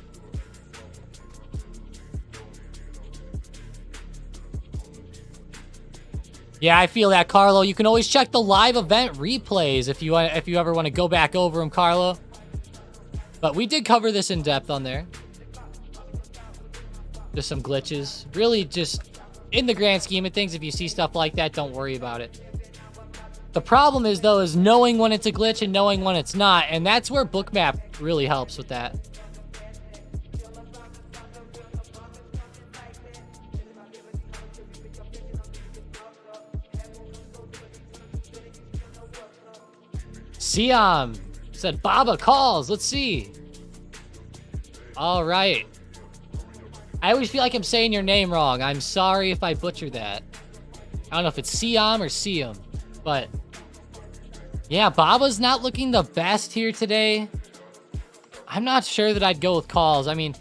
Yeah, I feel that, Carlo. You can always check the live event replays if you ever want to go back over them, Carlo. But we did cover this in depth on there. Just some glitches. Really just, in the grand scheme of things, if you see stuff like that, don't worry about it. The problem is, though, is knowing when it's a glitch and knowing when it's not. And that's where Bookmap really helps with that. Siam said, Baba calls. Let's see. All right. I always feel like I'm saying your name wrong. I'm sorry if I butcher that. I don't know if it's Siam or Siam, but yeah, Baba's not looking the best here today. I'm not sure that I'd go with calls. I mean,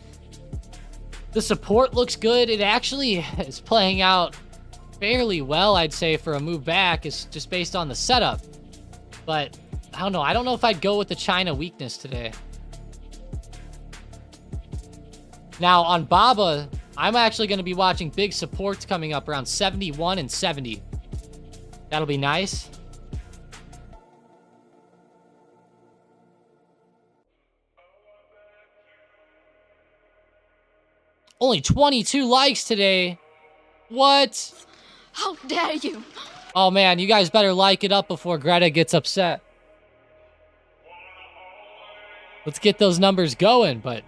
the support looks good. It actually is playing out fairly well, I'd say, for a move back. It's just based on the setup. But I don't know. I don't know if I'd go with the China weakness today. Now, on Baba, I'm actually going to be watching big supports coming up around 71 and 70. That'll be nice. Only 22 likes today. What? How dare you? Oh, man, you guys better like it up before Greta gets upset. Let's get those numbers going, but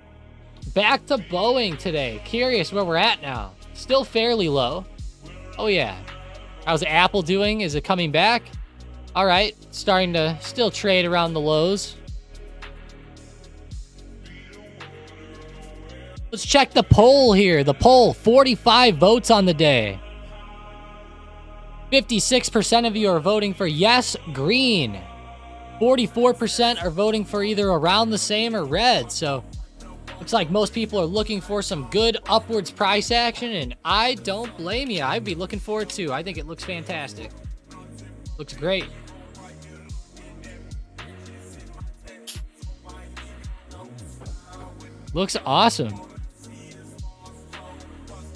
back to Boeing today. Curious where we're at now. Still fairly low. Oh, yeah. How's Apple doing? Is it coming back? All right. Starting to still trade around the lows. Let's check the poll here. The poll, 45 votes on the day. 56% of you are voting for yes, green. 44% are voting for either around the same or red. So looks like most people are looking for some good upwards price action, and I don't blame you. I'd be looking for it too. I think it looks fantastic. Looks great. Looks awesome.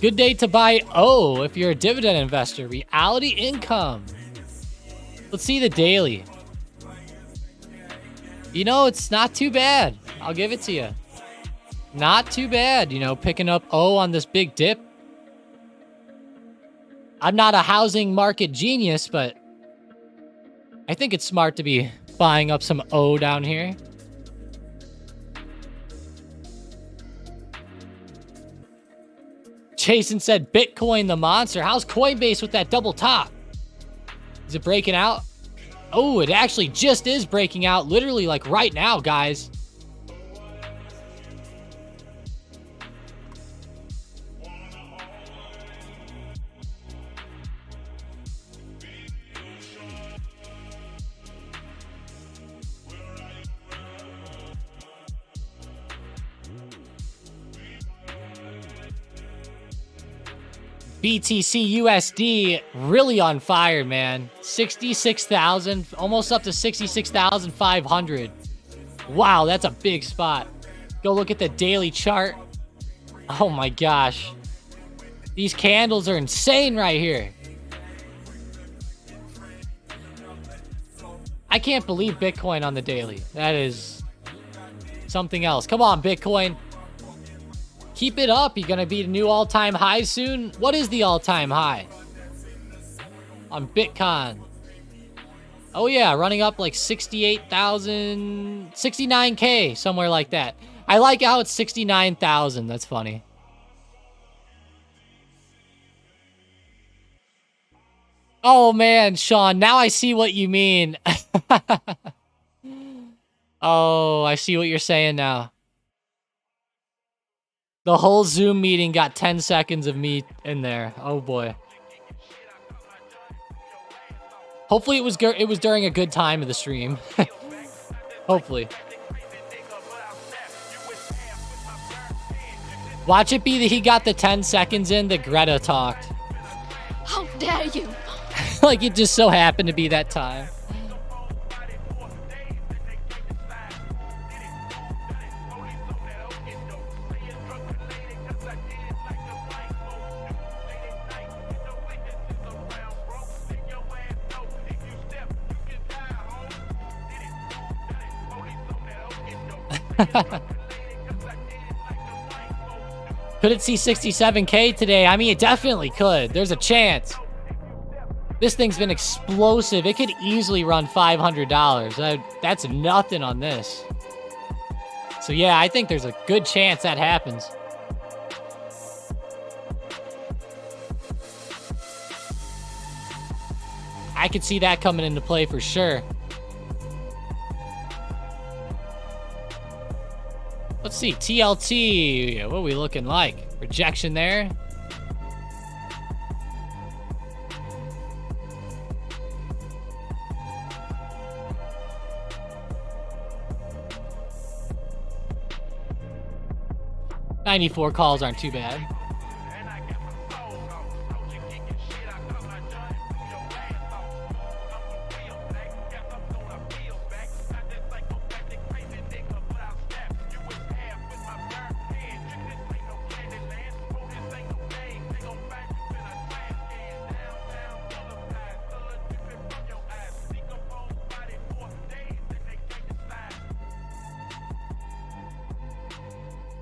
Good day to buy O if you're a dividend investor. Reality income. Let's see the daily. You know, it's not too bad. I'll give it to you. Not too bad, you know, picking up O on this big dip. I'm not a housing market genius, but I think it's smart to be buying up some O down here. Jason said Bitcoin the monster. How's Coinbase with that double top? Is it breaking out? Oh, it actually just is breaking out literally like right now, guys. BTC USD really on fire, man. 66,000, almost up to 66,500. Wow, that's a big spot. Go look at the daily chart. Oh my gosh. These candles are insane right here. I can't believe Bitcoin on the daily. That is something else. Come on, Bitcoin. Keep it up. You're going to beat a new all-time high soon. What is the all-time high on Bitcoin? Oh, yeah. Running up like 68,000, 69K, somewhere like that. I like how it's 69,000. That's funny. Oh, man, Sean. Now I see what you mean. Oh, I see what you're saying now. The whole Zoom meeting got 10 seconds of me in there. Oh boy. Hopefully it was during a good time of the stream. Hopefully. Watch it be that he got the 10 seconds in that Greta talked. How dare you? Like it just so happened to be that time. Could it see 67K today? I mean, it definitely could. There's a chance. This thing's been explosive. It could easily run $500. That's nothing on this. So yeah, I think there's a good chance that happens. I could see that coming into play for sure. Let's see, TLT, what are we looking like? Rejection there. $94 calls aren't too bad.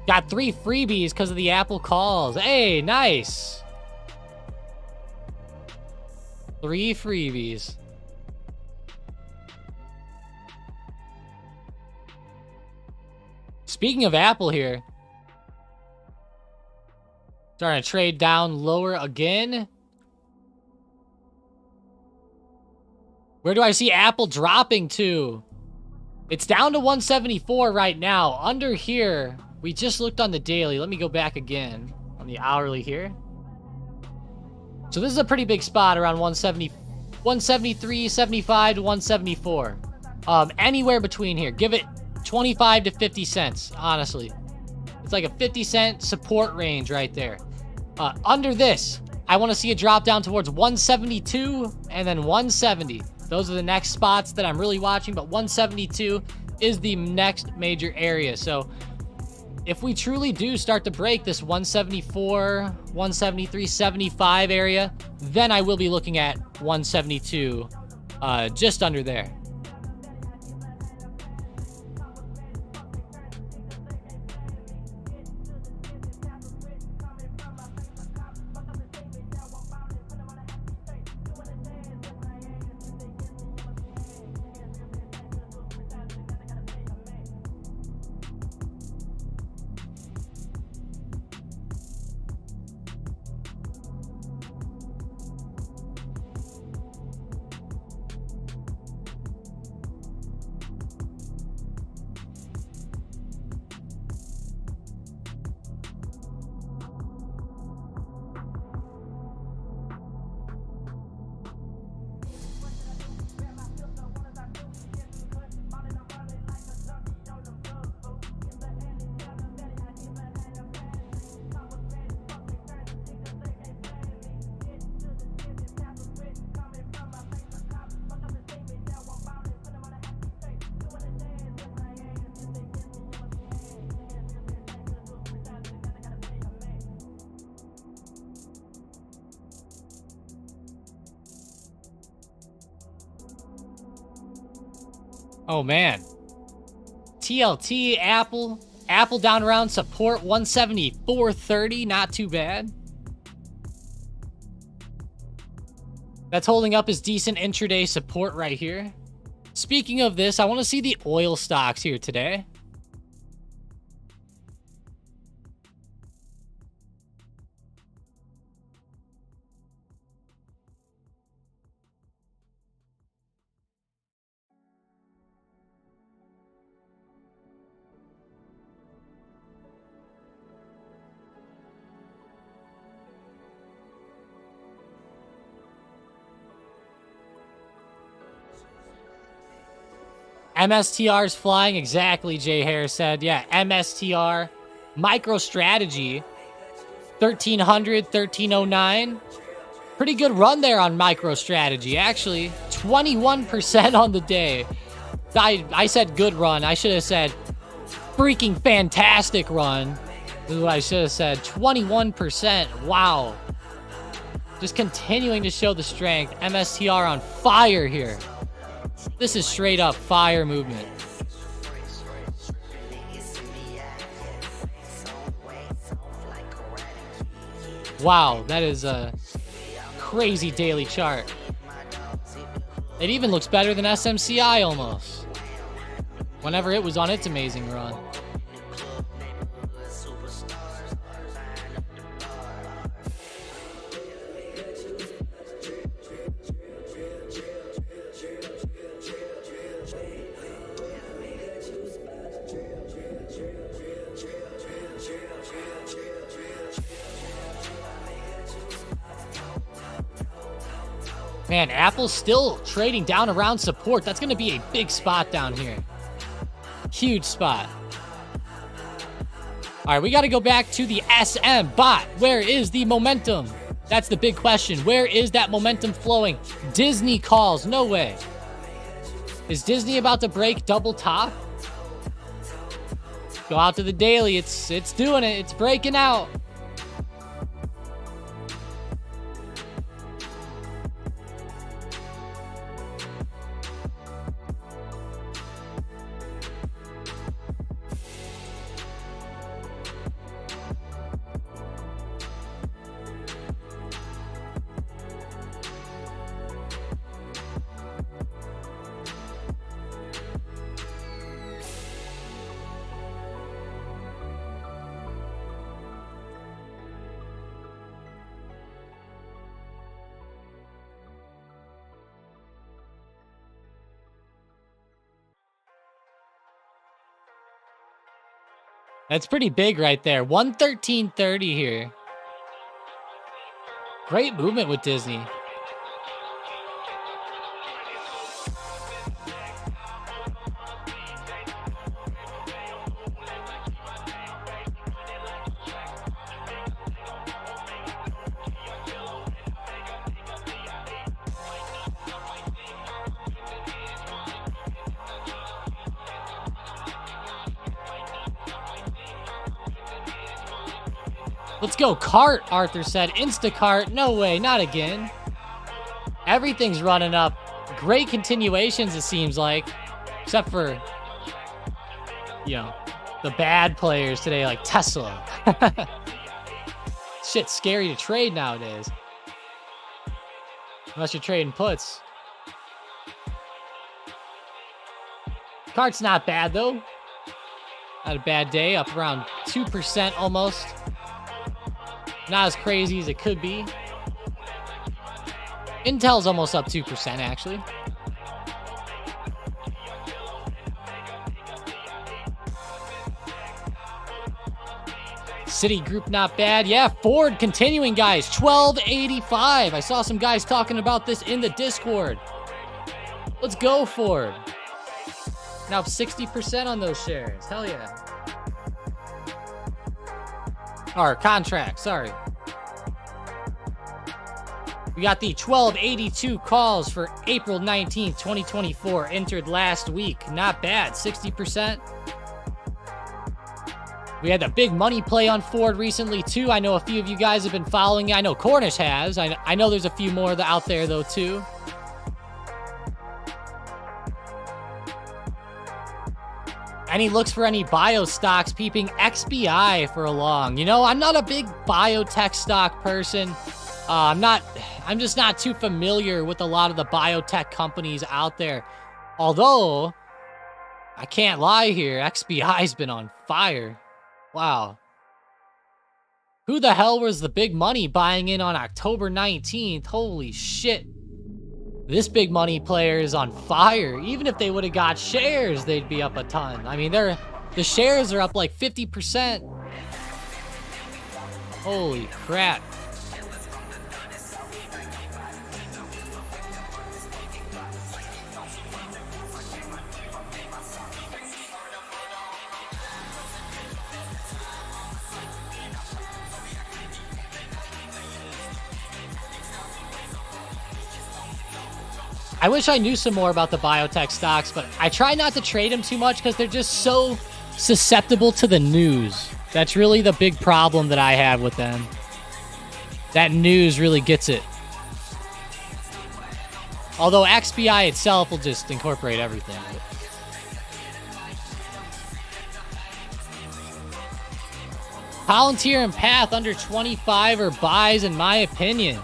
Got 3 freebies because of the Apple calls. Hey, nice. 3 freebies. Speaking of Apple here. Starting to trade down lower again. Where do I see Apple dropping to? It's down to 174 right now. Under here, we just looked on the daily. Let me go back again on the hourly here. So this is a pretty big spot around 170, 173, 75 to 174. Anywhere between here. Give it 25 to 50 cents, honestly. It's like a 50-cent support range right there. Under this, I want to see a drop down towards 172 and then 170. Those are the next spots that I'm really watching, but 172 is the next major area. So if we truly do start to break this 174, 173, 75 area, then I will be looking at 172, just under there. Oh, man. TLT, Apple. Apple down around support 174.30. Not too bad. That's holding up as decent intraday support right here. Speaking of this, I want to see the oil stocks here today. MSTR's flying, exactly, Jay Harris said. Yeah, MSTR. MicroStrategy, 1300, 1309. Pretty good run there on MicroStrategy, actually. 21% on the day. I said good run. I should have said freaking fantastic run. This is what I should have said. 21%. Wow. Just continuing to show the strength. MSTR on fire here. This is straight up fire movement. Wow, that is a crazy daily chart. It even looks better than SMCI almost. Whenever it was on its amazing run. Man, Apple's still trading down around support. That's going to be a big spot down here. Huge spot. All right, we got to go back to the SM bot. Where is the momentum? That's the big question. Where is that momentum flowing? Disney calls. No way. Is Disney about to break double top? Go out to the daily. It's doing it. It's breaking out. That's pretty big right there. 113.30 here. Great movement with Disney. Let's go cart, Arthur said. Instacart. No way, not again. Everything's running up. Great continuations, it seems like. Except for, you know, the bad players today, like Tesla. Shit's scary to trade nowadays. Unless you're trading puts. Cart's not bad, though. Not a bad day. Up around 2% almost. Not as crazy as it could be. Intel's almost up 2%, actually. Citigroup, not bad. Yeah, Ford continuing, guys. 1285. I saw some guys talking about this in the Discord. Let's go, Ford. Now 60% on those shares. Hell yeah. Or contract, sorry. We got the 1282 calls for April 19th, 2024. Entered last week. Not bad. 60%. We had a big money play on Ford recently, too. I know a few of you guys have been following it. I know Cornish has. I know there's a few more out there, though, too. And he looks for any bio stocks, peeping XBI for a long. You know, I'm not a big biotech stock person. I'm just not too familiar with a lot of the biotech companies out there. Although, I can't lie here, XBI's been on fire. Wow. Who the hell was the big money buying in on October 19th? Holy shit. This big money player is on fire. Even if they would have got shares, they'd be up a ton. I mean, the shares are up like 50%. Holy crap. I wish I knew some more about the biotech stocks, but I try not to trade them too much because they're just so susceptible to the news. That's really the big problem that I have with them. That news really gets it. Although XBI itself will just incorporate everything. Palantir and Path under 25 are buys, in my opinion.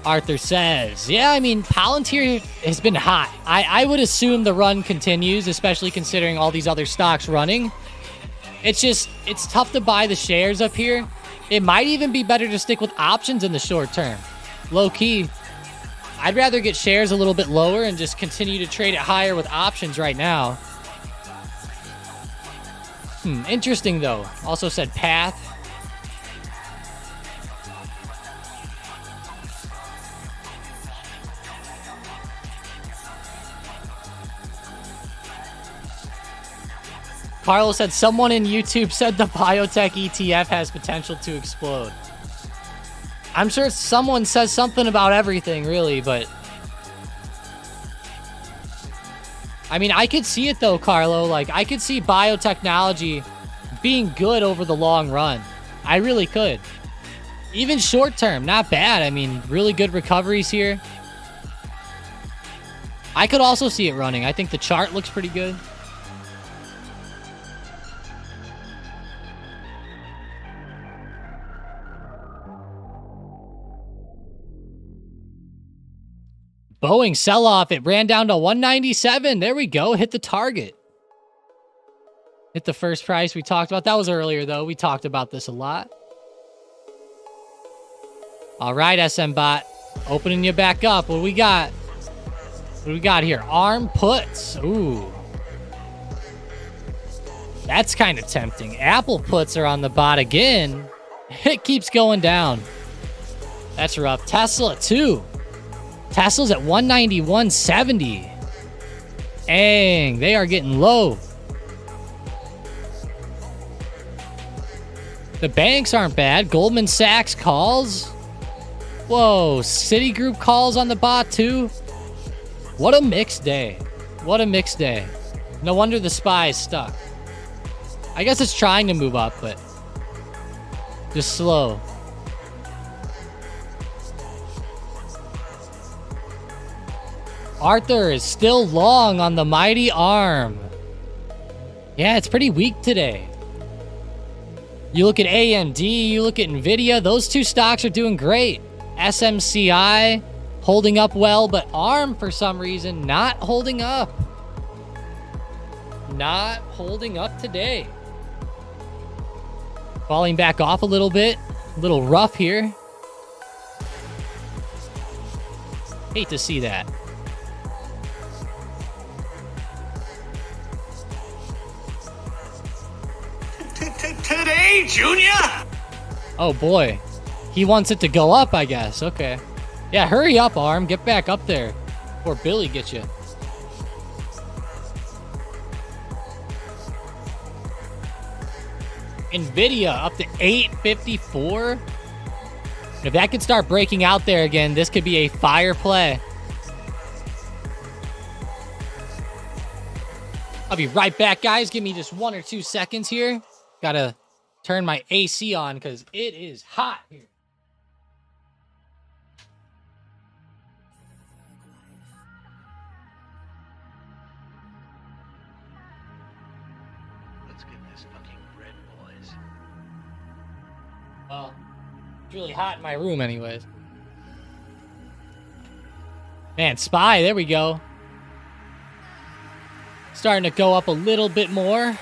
Arthur says, yeah, I mean, Palantir has been hot. I would assume the run continues, especially considering all these other stocks running. It's tough to buy the shares up here. It might even be better to stick with options in the short term. Low key, I'd rather get shares a little bit lower and just continue to trade it higher with options right now. Interesting though. Also said Path. Carlos said, someone in YouTube said the biotech ETF has potential to explode. I'm sure someone says something about everything, really, but... I mean, I could see it, though, Carlo. Like, I could see biotechnology being good over the long run. I really could. Even short term, not bad. I mean, really good recoveries here. I could also see it running. I think the chart looks pretty good. Boeing sell-off. It ran down to 197. There we go. Hit the target. Hit the first price we talked about. That was earlier, though. We talked about this a lot. All right, SM Bot. Opening you back up. What do we got? What do we got here? ARM puts. Ooh. That's kind of tempting. Apple puts are on the bot again. It keeps going down. That's rough. Tesla, too. Tesla's at 191.70. Dang, they are getting low. The banks aren't bad. Goldman Sachs calls. Whoa, Citigroup calls on the bot too. What a mixed day. What a mixed day. No wonder the SPY is stuck. I guess it's trying to move up, but Just slow. Arthur is still long on the mighty arm. Yeah, it's pretty weak today. You look at AMD, you look at NVIDIA, those two stocks are doing great. SMCI holding up well, but ARM for some reason not holding up. Not holding up today. Falling back off a little bit. A little rough here. Hate to see that. Today, Junior? Oh boy. He wants it to go up, I guess. Okay. Yeah, hurry up, ARM. Get back up there before Billy gets you. NVIDIA up to 854. If that could start breaking out there again, this could be a fire play. I'll be right back, guys. Give me just 1 or 2 seconds here. Gotta turn my AC on because it is hot here. Let's get this fucking bread, boys. Well, it's really hot in my room anyways. Man, SPY, there we go. Starting to go up a little bit more.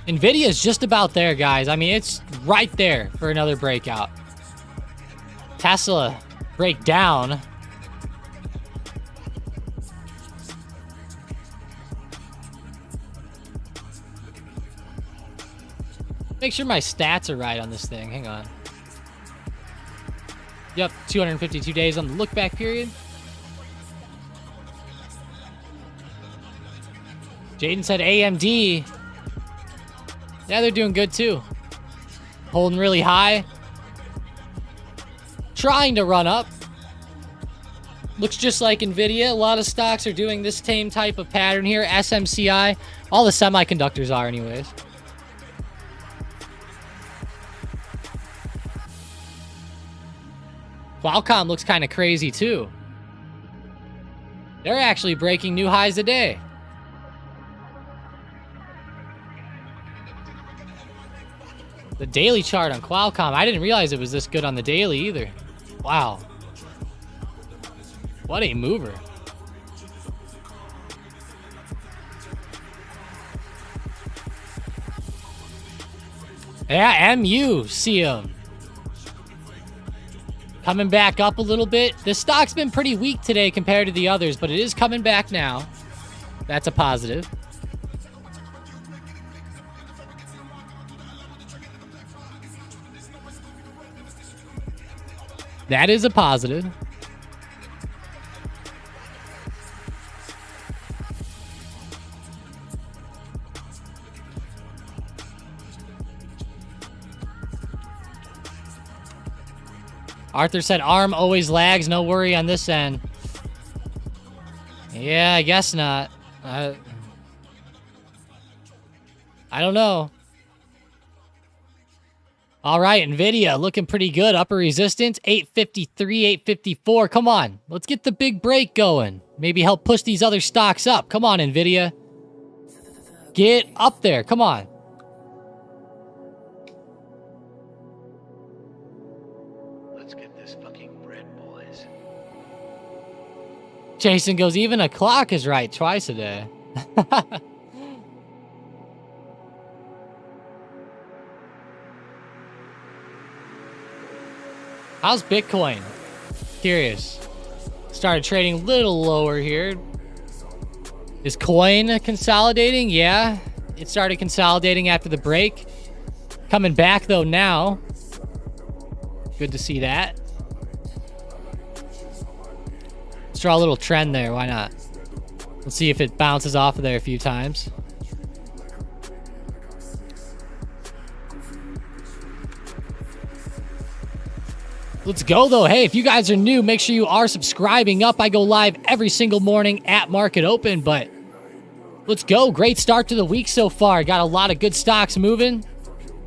NVIDIA is just about there, guys. I mean, it's right there for another breakout. Tesla break down. Make sure my stats are right on this thing. Hang on. Yep, 252 days on the look back period. Jaden said AMD. Yeah, they're doing good too. Holding really high. Trying to run up. Looks just like NVIDIA. A lot of stocks are doing this same type of pattern here. SMCI. All the semiconductors are anyways. Qualcomm looks kind of crazy too. They're actually breaking new highs today. The daily chart on Qualcomm. I didn't realize it was this good on the daily either. Wow. What a mover. Yeah, MU, see him. Coming back up a little bit. This stock's been pretty weak today compared to the others, but it is coming back now. That's a positive. That is a positive. Arthur said ARM always lags. No worry on this end. Yeah, I guess not. I don't know. All right, NVIDIA looking pretty good. Upper resistance, 853, 854. Come on, let's get the big break going. Maybe help push these other stocks up. Come on, NVIDIA. Get up there. Come on. Let's get this fucking bread, boys. Jason goes, even a clock is right twice a day. How's Bitcoin? Curious. Started trading a little lower here. Is coin consolidating? Yeah. It started consolidating after the break. Coming back though now. Good to see that. Let's draw a little trend there. Why not? Let's see if it bounces off of there a few times. Let's go, though. Hey, if you guys are new, make sure you are subscribing up. I go live every single morning at market open, but Let's go. Great start to the week so far. Got a lot of good stocks moving.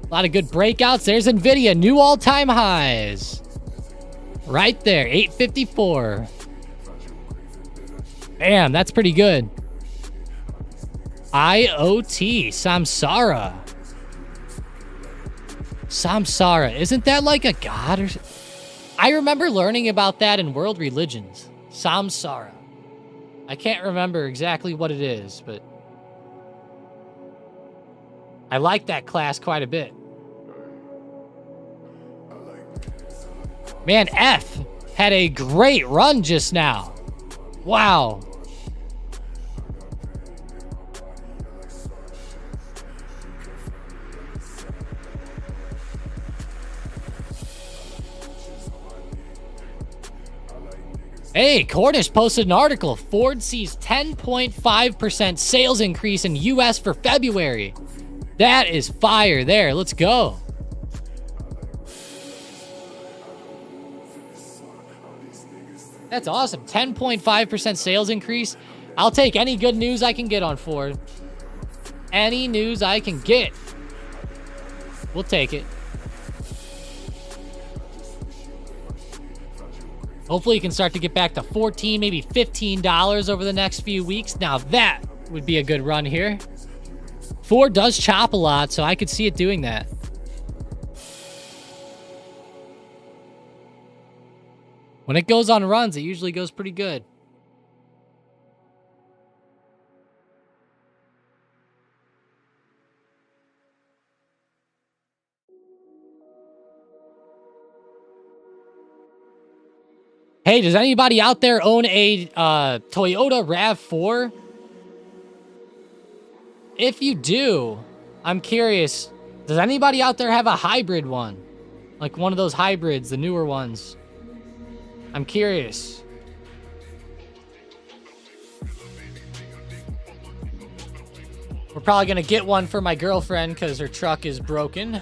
A lot of good breakouts. There's NVIDIA. New all-time highs. Right there. 854. Damn, that's pretty good. IoT. Samsara. Samsara. Isn't that like a god or something? I remember learning about that in World Religions. Samsara. I can't remember exactly what it is, but I like that class quite a bit. Man, F had a great run just now. Wow. Hey, Cornish posted an article. Ford sees 10.5% sales increase in U.S. for February. That is fire there. Let's go. That's awesome. 10.5% sales increase. I'll take any good news I can get on Ford. Any news I can get. We'll take it. Hopefully you can start to get back to $14, maybe $15 over the next few weeks. Now that would be a good run here. Ford does chop a lot, so I could see it doing that. When it goes on runs, it usually goes pretty good. Hey, does anybody out there own a Toyota RAV4? If you do, I'm curious, does anybody out there have a hybrid one? Like one of those hybrids, the newer ones? I'm curious. We're probably going to get one for my girlfriend because her truck is broken.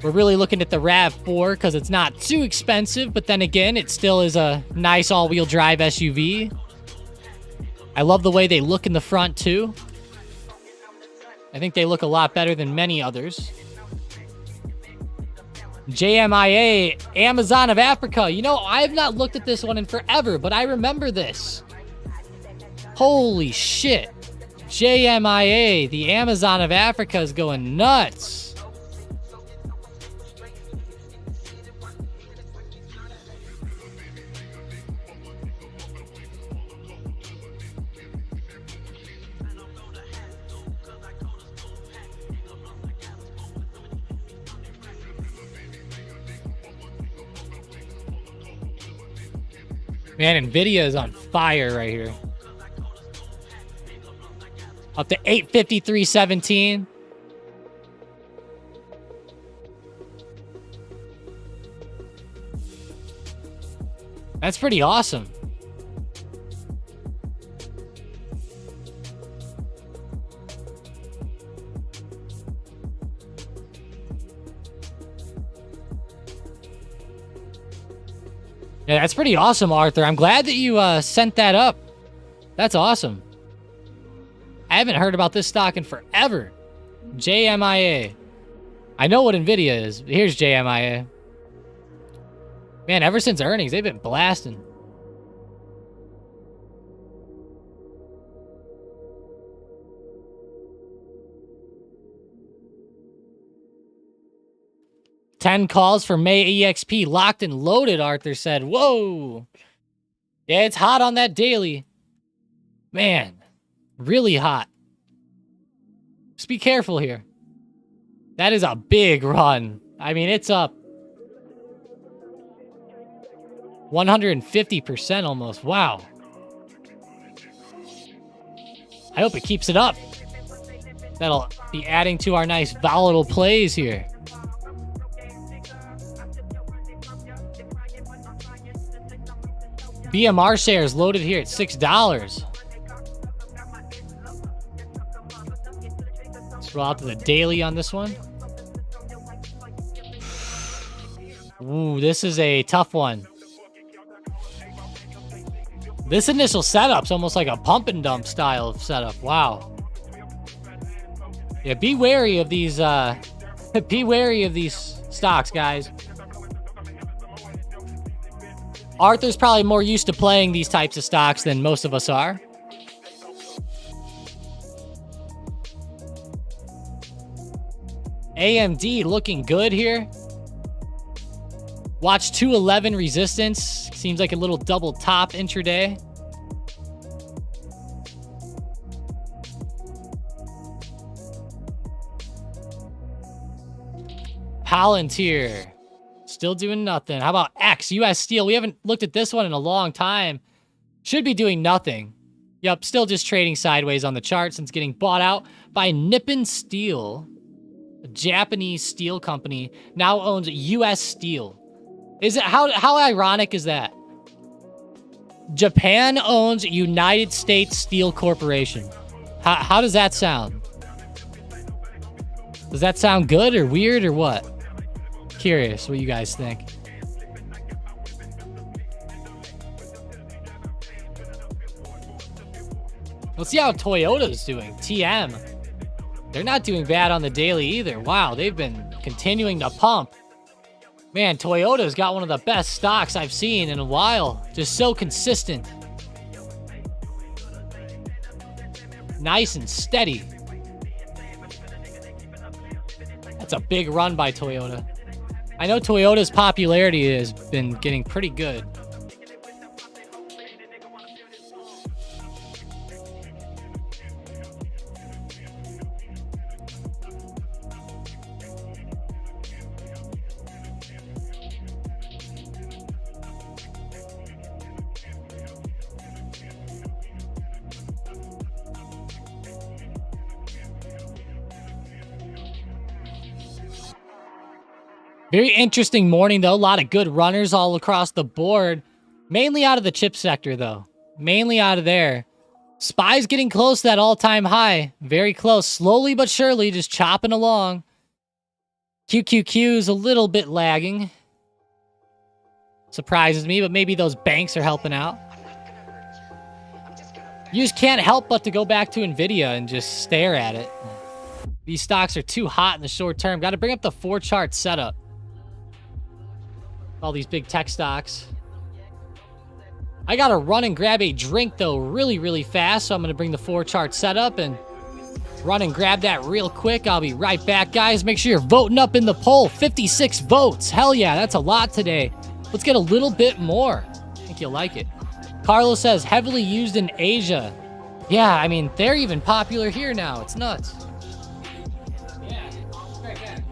We're really looking at the RAV4 because it's not too expensive, but then again, it still is a nice all-wheel drive SUV. I love the way they look in the front, too. I think they look a lot better than many others. JMIA, Amazon of Africa. You know, I have not looked at this one in forever, but I remember this. Holy shit. JMIA, the Amazon of Africa is going nuts. Man, NVIDIA is on fire right here. Up to 853.17. That's pretty awesome. Yeah, that's pretty awesome, Arthur. I'm glad that you sent that up. That's awesome. I haven't heard about this stock in forever. JMIA. I know what NVIDIA is. Here's JMIA. Man, ever since earnings, they've been blasting. $10 calls for May EXP locked and loaded, Arthur said. Whoa. Yeah, it's hot on that daily. Man, really hot. Just be careful here. That is a big run. I mean, it's up 150% almost. Wow. I hope it keeps it up. That'll be adding to our nice volatile plays here. BMR shares loaded here at $6. Let's roll out to the daily on this one. Ooh, this is a tough one. This initial setup's almost like a pump and dump style of setup. Wow. Yeah, be wary of these, be wary of these stocks, guys. Arthur's probably more used to playing these types of stocks than most of us are. AMD looking good here. Watch 211 resistance. Seems like a little double top intraday. Palantir. Still doing nothing. How about X, US Steel? We haven't looked at this one in a long time. Should be doing nothing. Yep, still just trading sideways on the chart since getting bought out by Nippon Steel. A Japanese steel company now owns US Steel. Is it how ironic is that? Japan owns United States Steel Corporation. How does that sound? Does that sound good or weird or what? Curious what you guys think. Let's see how Toyota's doing. TM. They're not doing bad on the daily either. Wow, they've been continuing to pump. Man, Toyota's got one of the best stocks I've seen in a while. Just so consistent. Nice and steady. That's a big run by Toyota. I know Toyota's popularity has been getting pretty good. Very interesting morning, though. A lot of good runners all across the board. Mainly out of the chip sector, though. Mainly out of there. SPY's getting close to that all-time high. Very close. Slowly but surely, just chopping along. QQQ's a little bit lagging. Surprises me, but maybe those banks are helping out. You just can't help but to go back to NVIDIA and just stare at it. These stocks are too hot in the short term. Got to bring up the 4-chart setup. All these big tech stocks. I gotta run and grab a drink, though, really fast. So I'm gonna bring the 4-chart setup and run and grab that real quick. I'll be right back, guys. Make sure you're voting up in the poll. 56 votes. Hell yeah, that's a lot today. Let's get a little bit more. I think you'll like it. Carlos says, heavily used in Asia. Yeah, I mean, they're even popular here now. It's nuts. Yeah, right back.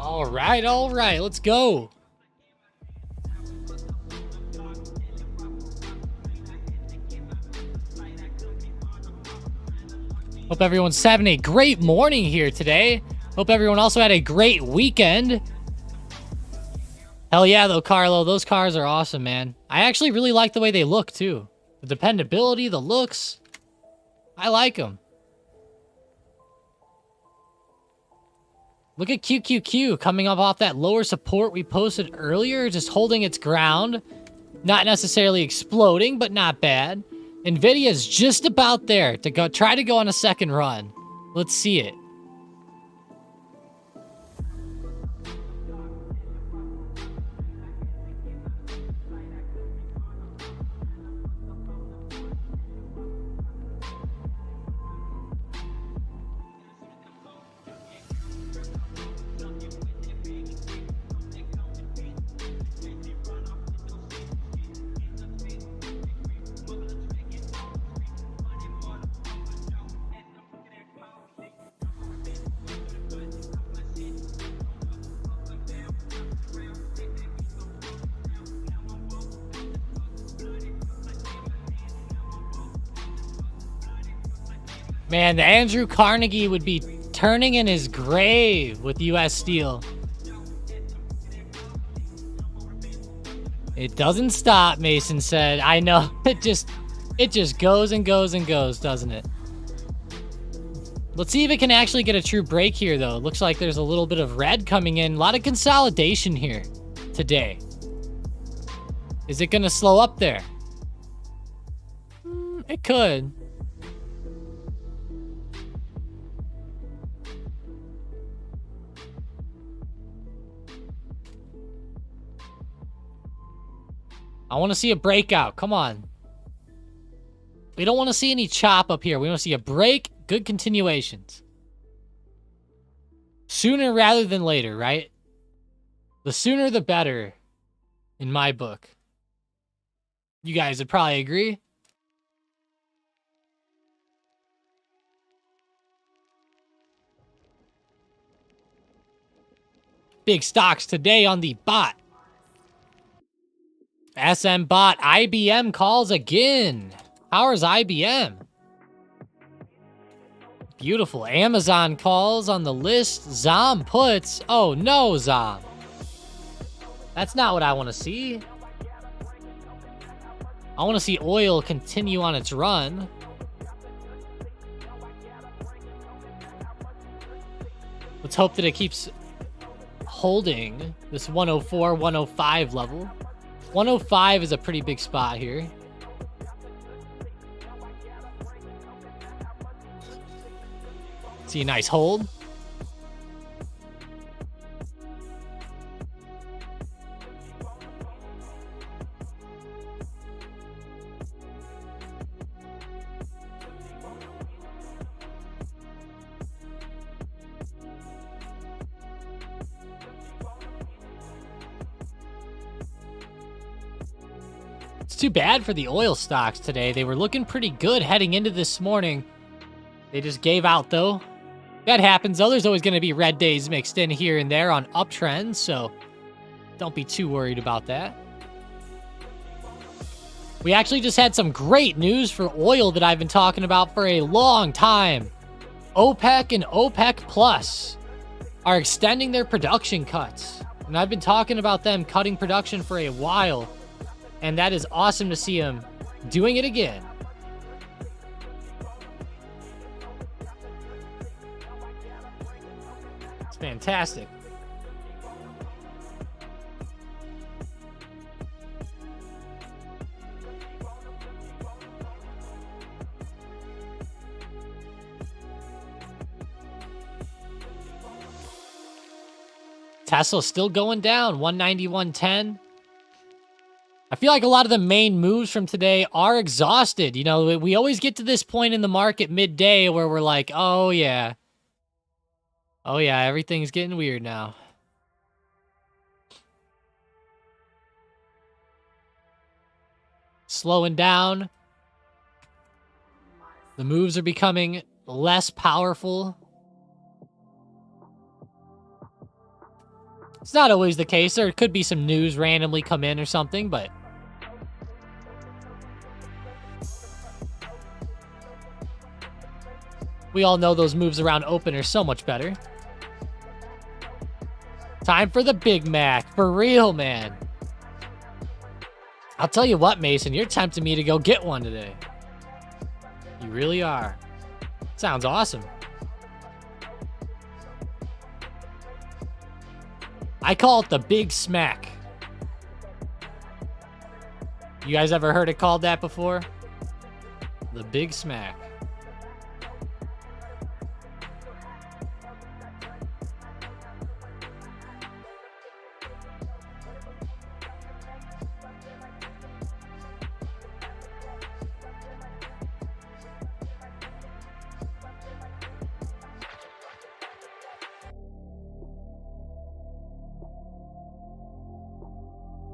All right. Let's go. Hope everyone's having a great morning here today. Hope everyone also had a great weekend. Hell yeah, though, Carlo. Those cars are awesome, man. I actually really like the way they look, too. The dependability, the looks. I like them. Look at QQQ coming up off that lower support we posted earlier, just holding its ground. Not necessarily exploding, but not bad. NVIDIA's just about there to try to go on a second run. Let's see it. Man, the Andrew Carnegie would be turning in his grave with US Steel. It doesn't stop, Mason said. I know. It just goes and goes and goes, doesn't it? Let's see if it can actually get a true break here, though. Looks like there's a little bit of red coming in. A lot of consolidation here today. Is it going to slow up there? It could. I want to see a breakout. Come on. We don't want to see any chop up here. We want to see a break, good continuations. Sooner rather than later, right? The sooner the better, in my book. You guys would probably agree. Big stocks today on the bot. SM bot, IBM calls again. Powers IBM. Beautiful. Amazon calls on the list. Zom puts. Oh no, Zom. That's not what I want to see. I want to see oil continue on its run. Let's hope that it keeps holding this 104, 105 level. 105 is a pretty big spot here. See a nice hold. It's too bad for the oil stocks today. They were looking pretty good heading into this morning. They just gave out, though. That happens, though. There's always going to be red days mixed in here and there on uptrends, so don't be too worried about that. We actually just had some great news for oil that I've been talking about for a long time. OPEC and OPEC Plus are extending their production cuts. And I've been talking about them cutting production for a while. And that is awesome to see them doing it again. It's fantastic. Tesla's still going down, 191.10. I feel like a lot of the main moves from today are exhausted. You know, we always get to this point in the market midday where we're like, oh yeah, everything's getting weird now. Slowing down. The moves are becoming less powerful. It's not always the case. There could be some news randomly come in or something, but we all know those moves around open are so much better. Time for the Big Mac. For real, man. I'll tell you what, Mason, you're tempting me to go get one today. You really are. Sounds awesome. I call it the Big Smack. You guys ever heard it called that before? The Big Smack.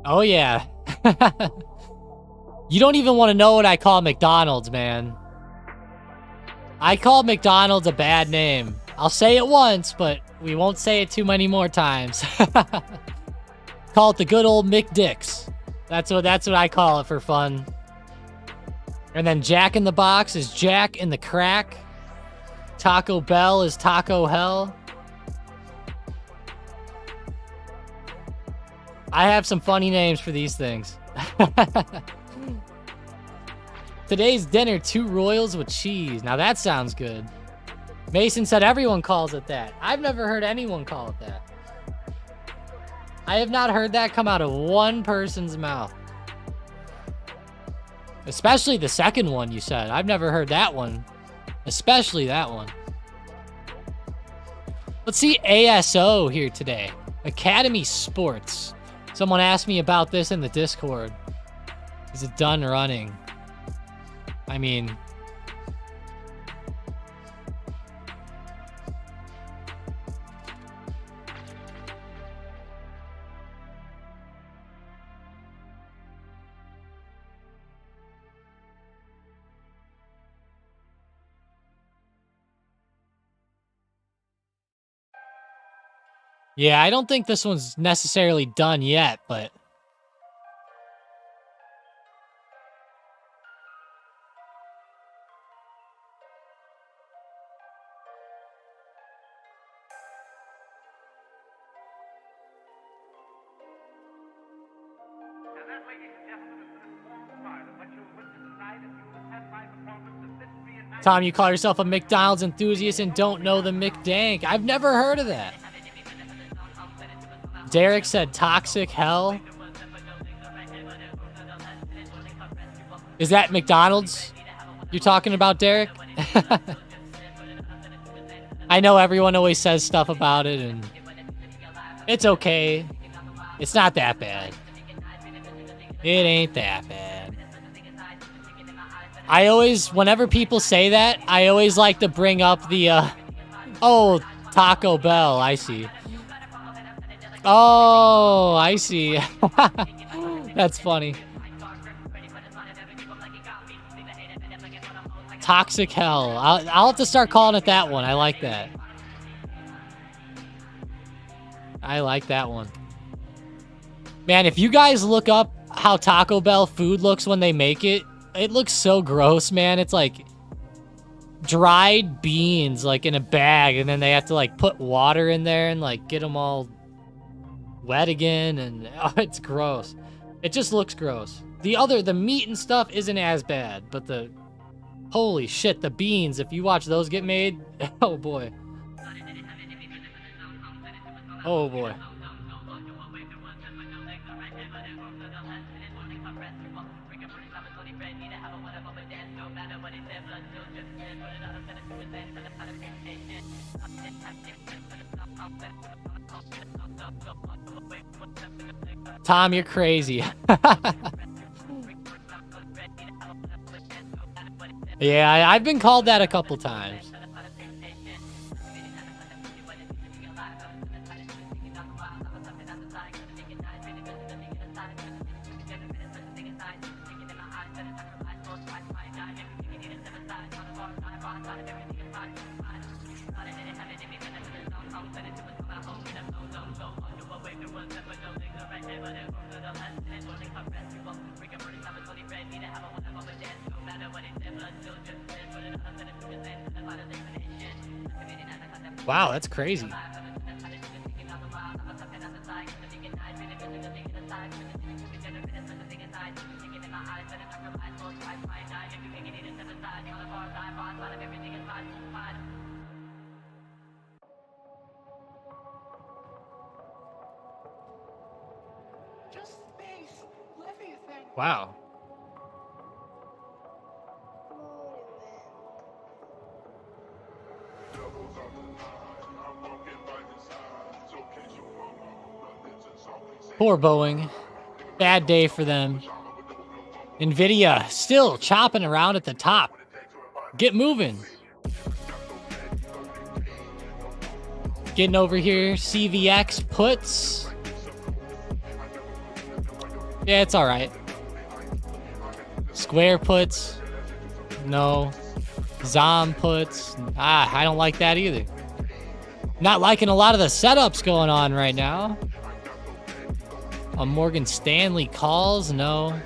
Oh, yeah. You don't even want to know what I call McDonald's, man. I call McDonald's a bad name. I'll say it once, but we won't say it too many more times. Call it the good old McDicks. That's what I call it for fun. And then Jack in the Box is Jack in the Crack. Taco Bell is Taco Hell. I have some funny names for these things. Today's dinner, 2 Royals with cheese. Now that sounds good. Mason said everyone calls it that. I've never heard anyone call it that. I have not heard that come out of one person's mouth. Especially the second one you said. I've never heard that one. Especially that one. Let's see ASO here today. Academy Sports. Someone asked me about this in the Discord. Is it done running? I mean... Yeah, I don't think this one's necessarily done yet, but... And that, ladies and gentlemen, is the small part of what you'll witness tonight as you attend my performance of Mystery and Magic. Tom, you call yourself a McDonald's enthusiast and don't know the McDank. I've never heard of that. Derek said Toxic Hell. Is that McDonald's you're talking about, Derek? I know everyone always says stuff about it, and it's okay. It's not that bad. It ain't that bad. I always, whenever people say that, I always like to bring up the, oh, Taco Bell, I see. Oh, I see. That's funny. Toxic Hell. I'll have to start calling it that one. I like that. I like that one. Man, if you guys look up how Taco Bell food looks when they make it, it looks so gross, man. It's like dried beans, like in a bag, and then they have to like put water in there and like get them all wet again, and oh, it's gross. It just looks gross. The meat and stuff isn't as bad, but the holy shit, the beans, if you watch those get made, oh boy. Oh boy. Tom, you're crazy. Yeah, I've been called that a couple times. Wow, that's crazy. Just space. Everything. Wow. Poor Boeing. Bad day for them. NVDA still chopping around at the top. Get moving. Getting over here. CVX puts. Yeah, it's all right. Square puts. No. Zom puts. I don't like that either. Not liking a lot of the setups going on right now. Morgan Stanley calls. No.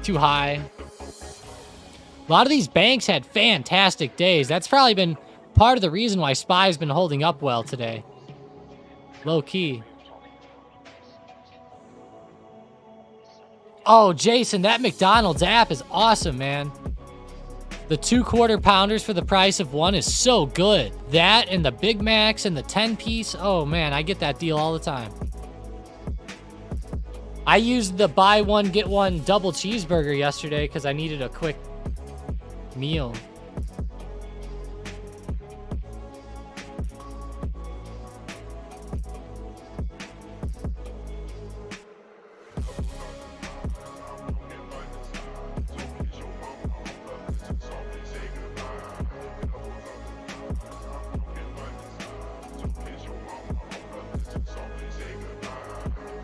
Too high. A lot of these banks had fantastic days. That's probably been part of the reason why SPY's been holding up well today. Low key. Oh, Jason, that McDonald's app is awesome, man. The 2 quarter pounders for the price of one is so good. That and the Big Macs and the 10-piece. Oh, man, I get that deal all the time. I used the buy one, get one double cheeseburger yesterday because I needed a quick meal.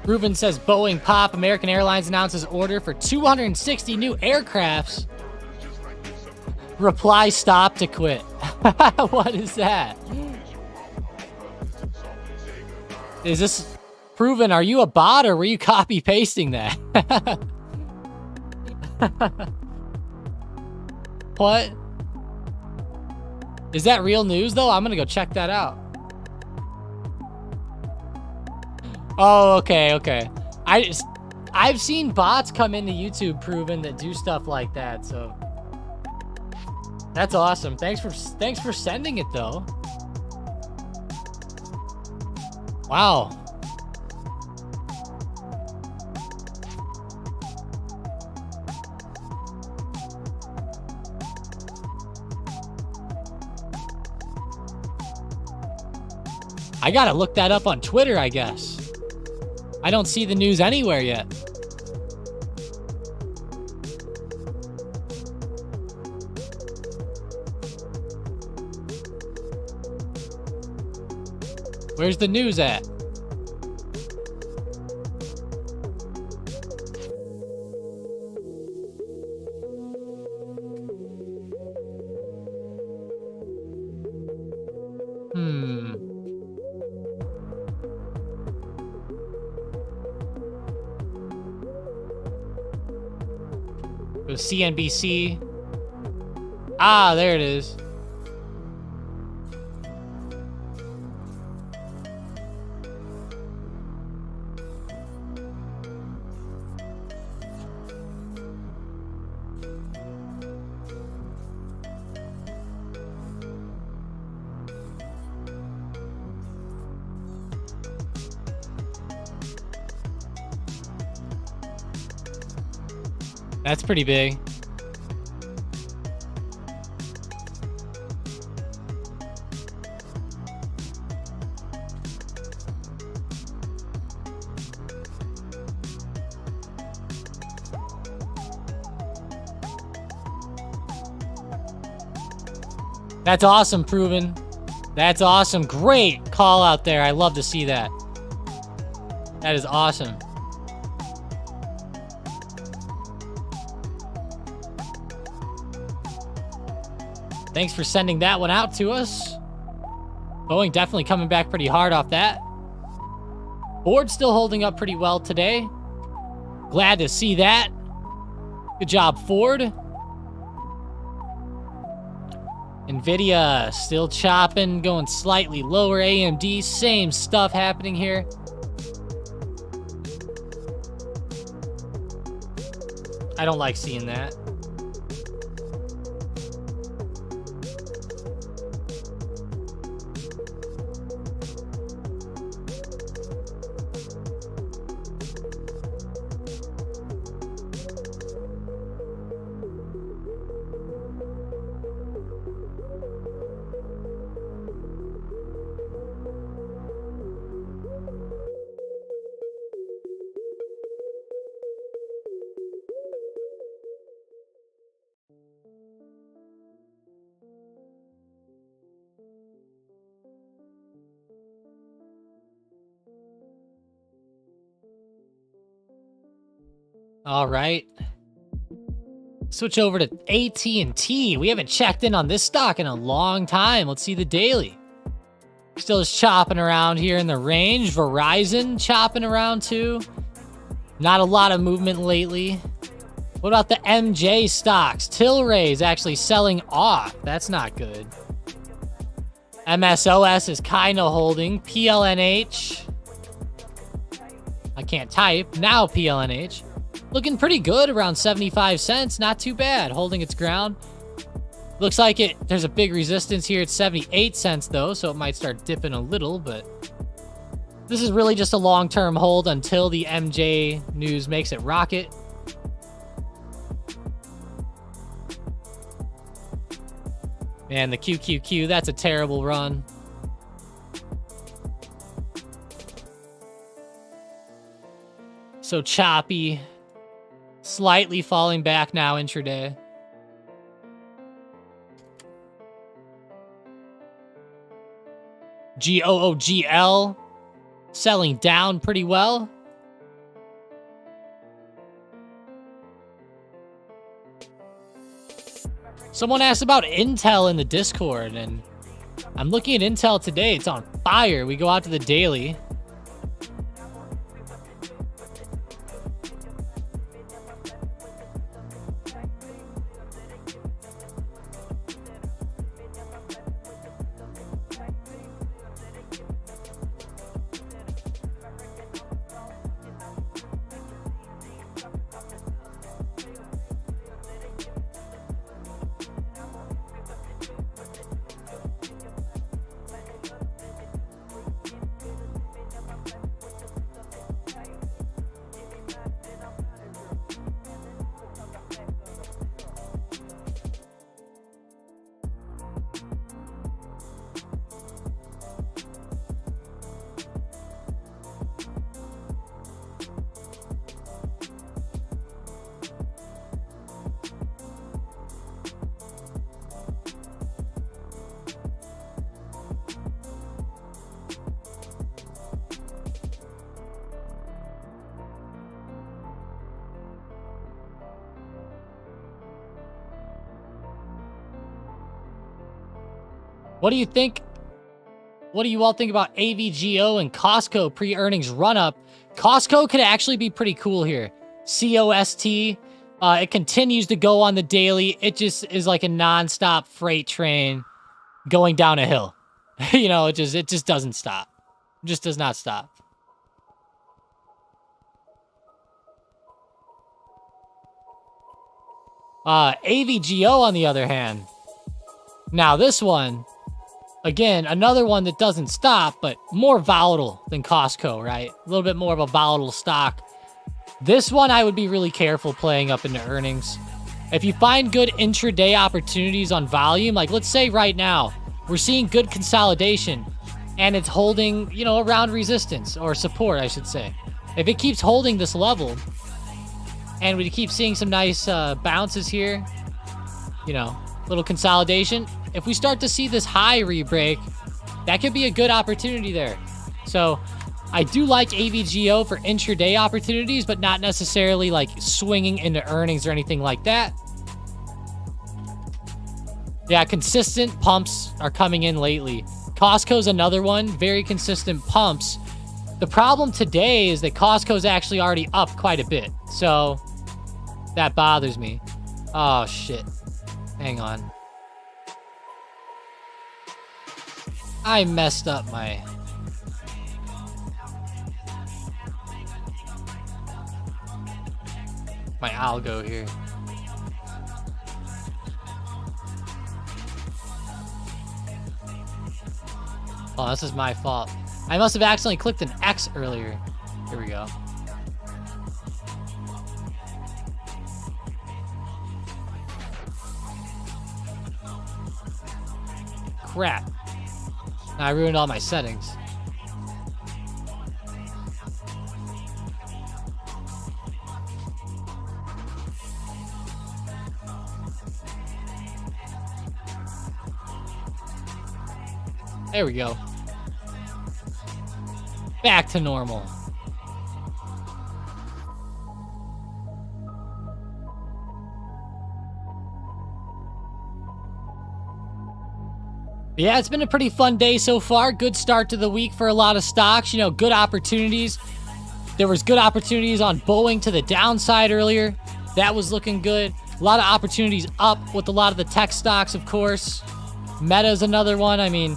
Ruben says Boeing pop. American Airlines announces order for 260 new aircrafts. Reply stop to quit. What is that? Is this proven? Are you a bot or were you copy pasting that? What? Is that real news though? I'm gonna go check that out. Oh, okay. I've seen bots come into YouTube proven that do stuff like that, so that's awesome. Thanks for sending it though. Wow. I gotta look that up on Twitter, I guess. I don't see the news anywhere yet. Where's the news at? It was CNBC. Ah, there it is. That's pretty big. That's awesome, Proven. That's awesome. Great call out there. I love to see that. That is awesome. Thanks for sending that one out to us. Boeing definitely coming back pretty hard off that. Ford still holding up pretty well today. Glad to see that. Good job, Ford. NVIDIA still chopping, going slightly lower. AMD, same stuff happening here. I don't like seeing that. All right. Switch over to AT&T. We haven't checked in on this stock in a long time. Let's see the daily. Still just chopping around here in the range. Verizon chopping around too. Not a lot of movement lately. What about the MJ stocks? Tilray is actually selling off. That's not good. MSOS is kind of holding. PLNH. I can't type. Now PLNH. Looking pretty good, around 75 cents. Not too bad, holding its ground. Looks like there's a big resistance here at 78 cents though, so it might start dipping a little, but this is really just a long-term hold until the MJ news makes it rocket. Man, the QQQ, that's a terrible run. So choppy. Slightly falling back now intraday. GOOGL selling down pretty well. Someone asked about Intel in the Discord, and I'm looking at Intel today. It's on fire. We go out to the daily. What do you think? What do you all think about AVGO and Costco pre-earnings run-up? Costco could actually be pretty cool here. COST, it continues to go on the daily. It just is like a non-stop freight train going down a hill. You know, it just doesn't stop. It just does not stop. AVGO, on the other hand. Now, this one, again, another one that doesn't stop, but more volatile than Costco, right? A little bit more of a volatile stock. This one, I would be really careful playing up into earnings. If you find good intraday opportunities on volume, like let's say right now, we're seeing good consolidation, and it's holding, you know, around resistance, or support, I should say. If it keeps holding this level, and we keep seeing some nice bounces here, you know, little consolidation. If we start to see this high re-break, that could be a good opportunity there. So I do like AVGO for intraday opportunities, but not necessarily like swinging into earnings or anything like that. Yeah, consistent pumps are coming in lately. Costco's another one. Very consistent pumps. The problem today is that Costco's actually already up quite a bit. So that bothers me. Oh, shit. Hang on. I messed up my... algo here. Oh, this is my fault. I must have accidentally clicked an X earlier. Here we go. Crap. I ruined all my settings. There we go. Back to normal. Yeah, it's been a pretty fun day so far. Good start to the week for a lot of stocks. You know, good opportunities. There was good opportunities on Boeing to the downside earlier. That was looking good. A lot of opportunities up with a lot of the tech stocks, of course. Meta's another one. I mean,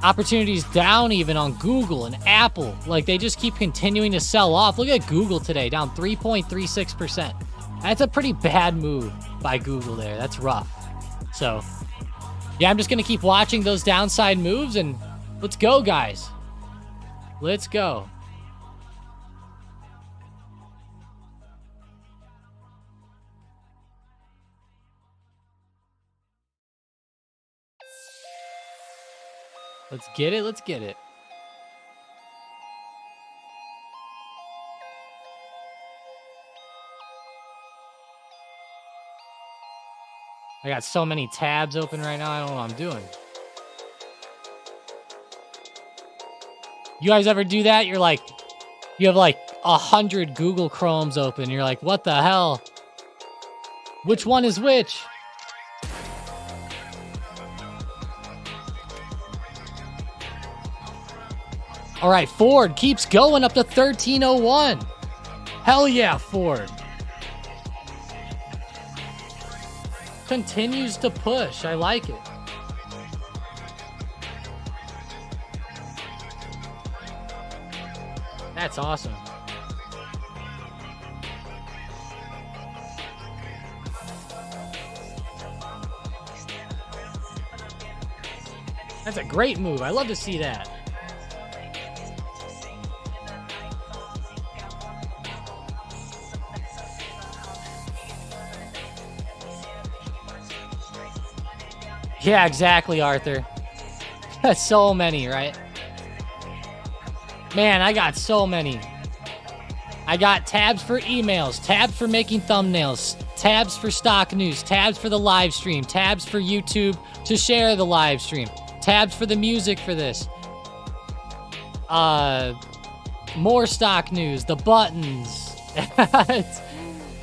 opportunities down even on Google and Apple. Like, they just keep continuing to sell off. Look at Google today, down 3.36%. That's a pretty bad move by Google there. That's rough. So, yeah, I'm just going to keep watching those downside moves, and let's go, guys. Let's go. Let's get it. Let's get it. I got so many tabs open right now. I don't know what I'm doing. You guys ever do that? You're like, you have like 100 Google Chromes open. You're like, what the hell? Which one is which? All right, Ford keeps going up to 1301. Hell yeah, Ford. Continues to push. I like it. That's awesome. That's a great move. I love to see that. Yeah, exactly, Arthur. So many, right? Man, I got so many. I got tabs for emails, tabs for making thumbnails, tabs for stock news, tabs for the live stream, tabs for YouTube to share the live stream, tabs for the music for this. More stock news, the buttons.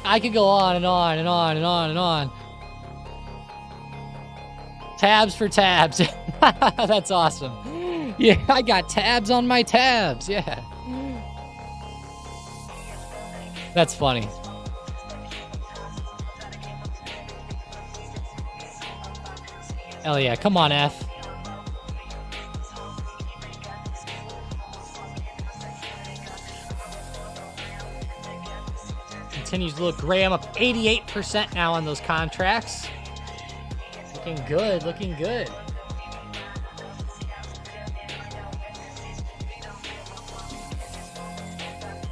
I could go on and on and on and on and on. Tabs for tabs. That's awesome. Yeah, I got tabs on my tabs. Yeah. That's funny. Hell yeah. Come on, F. Continues to look great. I'm up 88% now on those contracts. Looking good, looking good.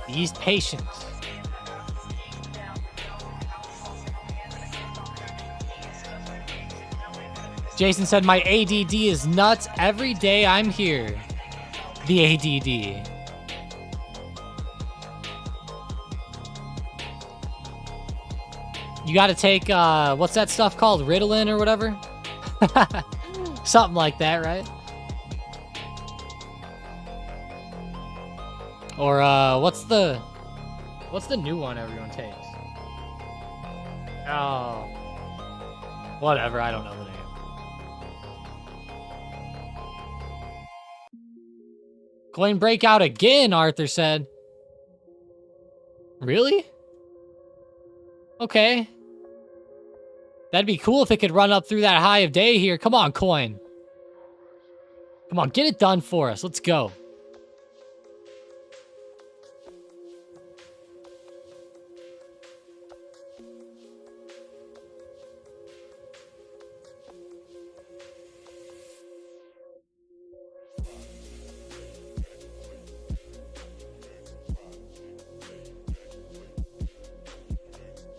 These patients. Jason said, my ADD is nuts. Every day I'm here. The ADD. You gotta take, what's that stuff called? Ritalin or whatever? Something like that, right? Or, what's the new one everyone takes? Oh. Whatever, I don't know the name. Coin breakout again, Arthur said. Really? Okay. That'd be cool if it could run up through that high of day here. Come on, coin. Come on, get it done for us. Let's go.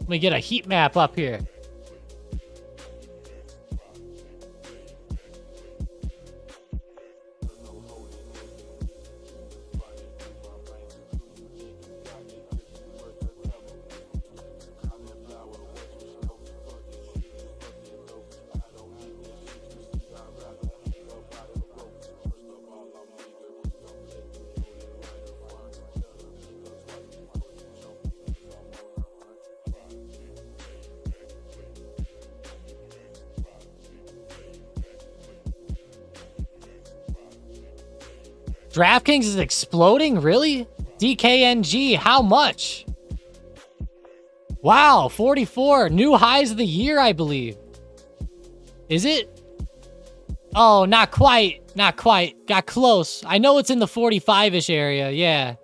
Let me get a heat map up here. DraftKings is exploding? Really? DKNG, how much? Wow, 44. New highs of the year, I believe. Is it? Oh, not quite. Not quite. Got close. I know it's in the 45-ish area. Yeah.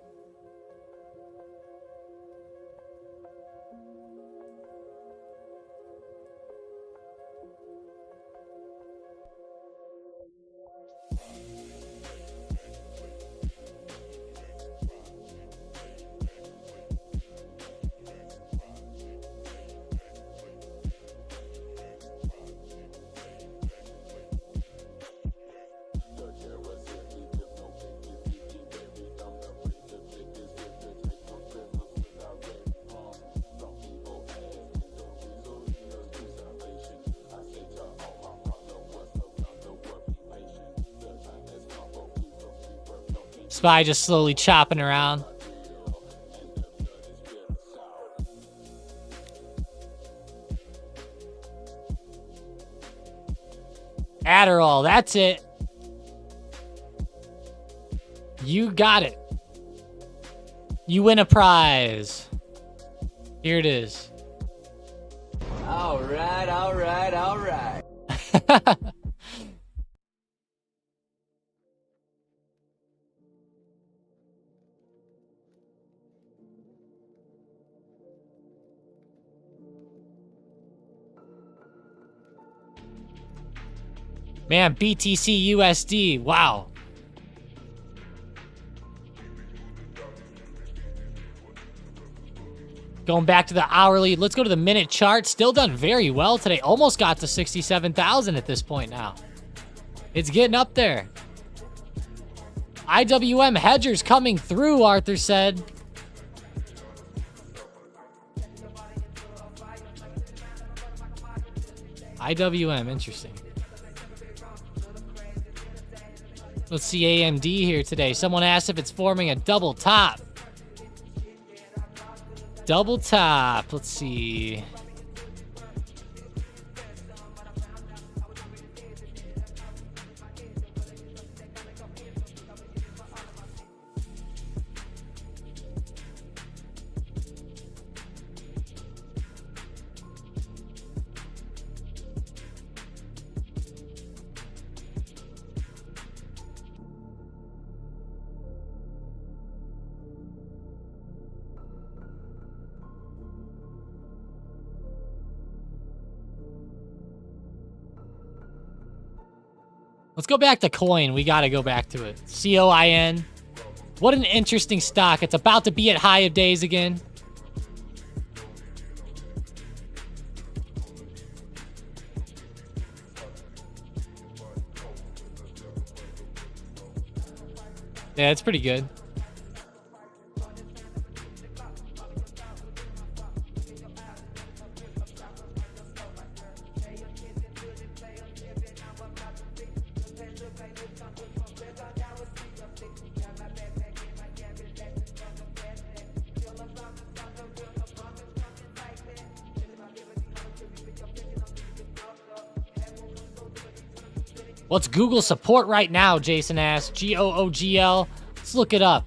Spy just slowly chopping around. Adderall, that's it. You got it. You win a prize. Here it is. All right, all right, all right. Man, BTC USD. Wow. Going back to the hourly. Let's go to the minute chart. Still done very well today. Almost got to 67,000 at this point now. It's getting up there. IWM hedgers coming through, Arthur said. IWM, interesting. Let's see AMD here today. Someone asked if it's forming a double top. Double top. Let's see. Let's go back to coin. We got to go back to it. COIN. What an interesting stock. It's about to be at high of days again. Yeah, it's pretty good. What's Google support right now, Jason asked. GOOGL. Let's look it up.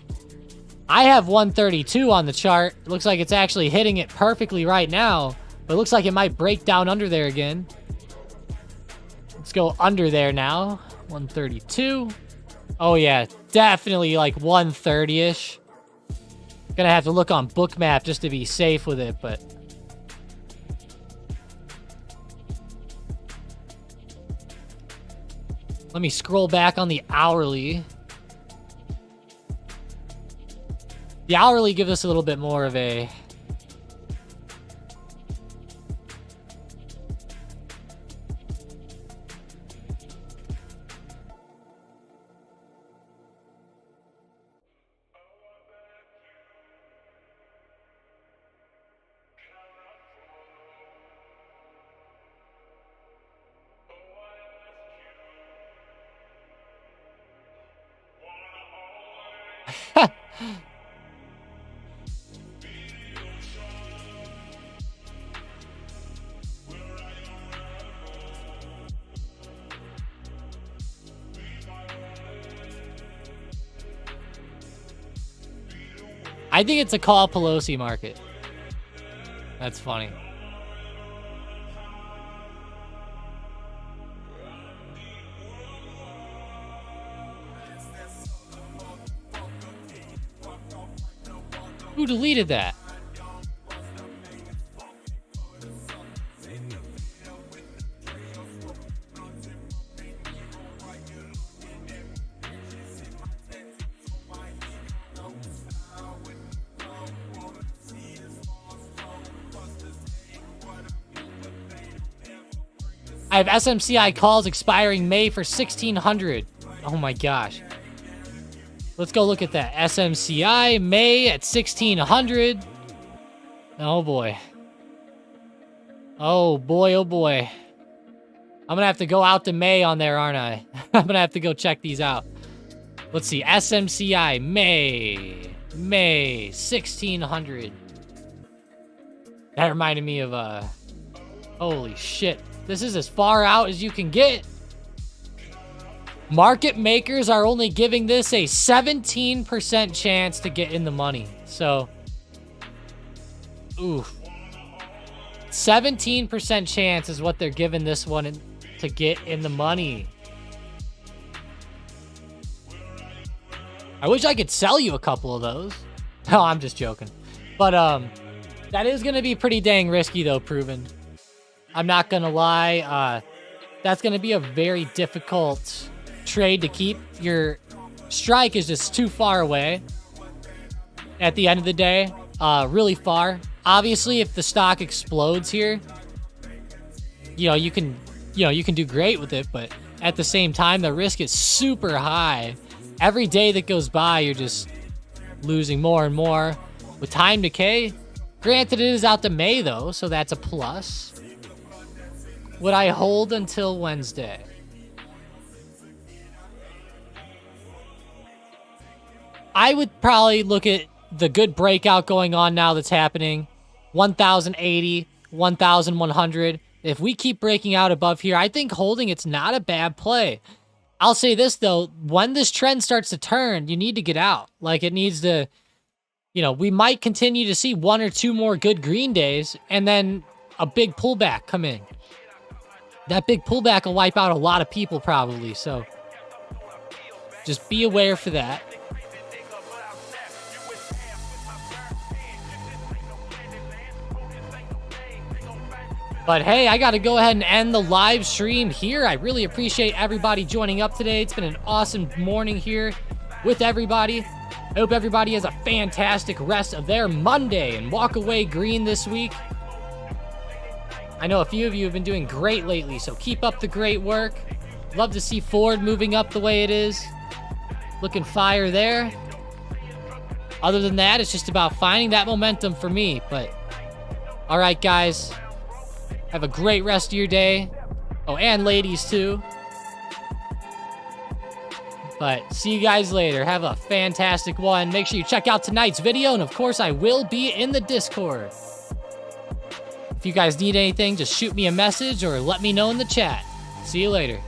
I have 132 on the chart. It looks like it's actually hitting it perfectly right now, but it looks like it might break down under there again. Let's go under there now. 132. Oh yeah, definitely like 130-ish. Gonna have to look on Bookmap just to be safe with it, but... Let me scroll back on the hourly. The hourly gives us a little bit more of a... I think it's a call Pelosi market. That's funny. Who deleted that? I have SMCI calls expiring May for 1600. Oh my gosh. Let's go look at that. SMCI May at 1600. Oh boy. Oh boy, oh boy. I'm gonna have to go out to May on there, aren't I? I'm gonna have to go check these out. Let's see. SMCI May 1600. That reminded me of holy shit. This is as far out as you can get. Market makers are only giving this a 17% chance to get in the money. So, oof. 17% chance is what they're giving this one to get in the money. I wish I could sell you a couple of those. No, I'm just joking. But, that is going to be pretty dang risky, though, Proven. I'm not going to lie. That's going to be a very difficult trade to keep. Your strike is just too far away at the end of the day. Really far. Obviously, if the stock explodes here, you can do great with it, but at the same time, the risk is super high. Every day that goes by, you're just losing more and more. With time decay, granted it is out to May though, so that's a plus. Would I hold until Wednesday? I would probably look at the good breakout going on now that's happening. 1,080, 1,100. If we keep breaking out above here, I think holding it's not a bad play. I'll say this, though. When this trend starts to turn, you need to get out. Like, it needs to... we might continue to see one or two more good green days, and then a big pullback come in. That big pullback will wipe out a lot of people, probably. So, just be aware for that. But hey, I got to go ahead and end the live stream here. I really appreciate everybody joining up today. It's been an awesome morning here with everybody. I hope everybody has a fantastic rest of their Monday and walk away green this week. I know a few of you have been doing great lately, so keep up the great work. Love to see Ford moving up the way it is. Looking fire there. Other than that, it's just about finding that momentum for me. But, all right, guys. Have a great rest of your day. Oh, and ladies, too. But see you guys later. Have a fantastic one. Make sure you check out tonight's video. And, of course, I will be in the Discord. If you guys need anything, just shoot me a message or let me know in the chat. See you later.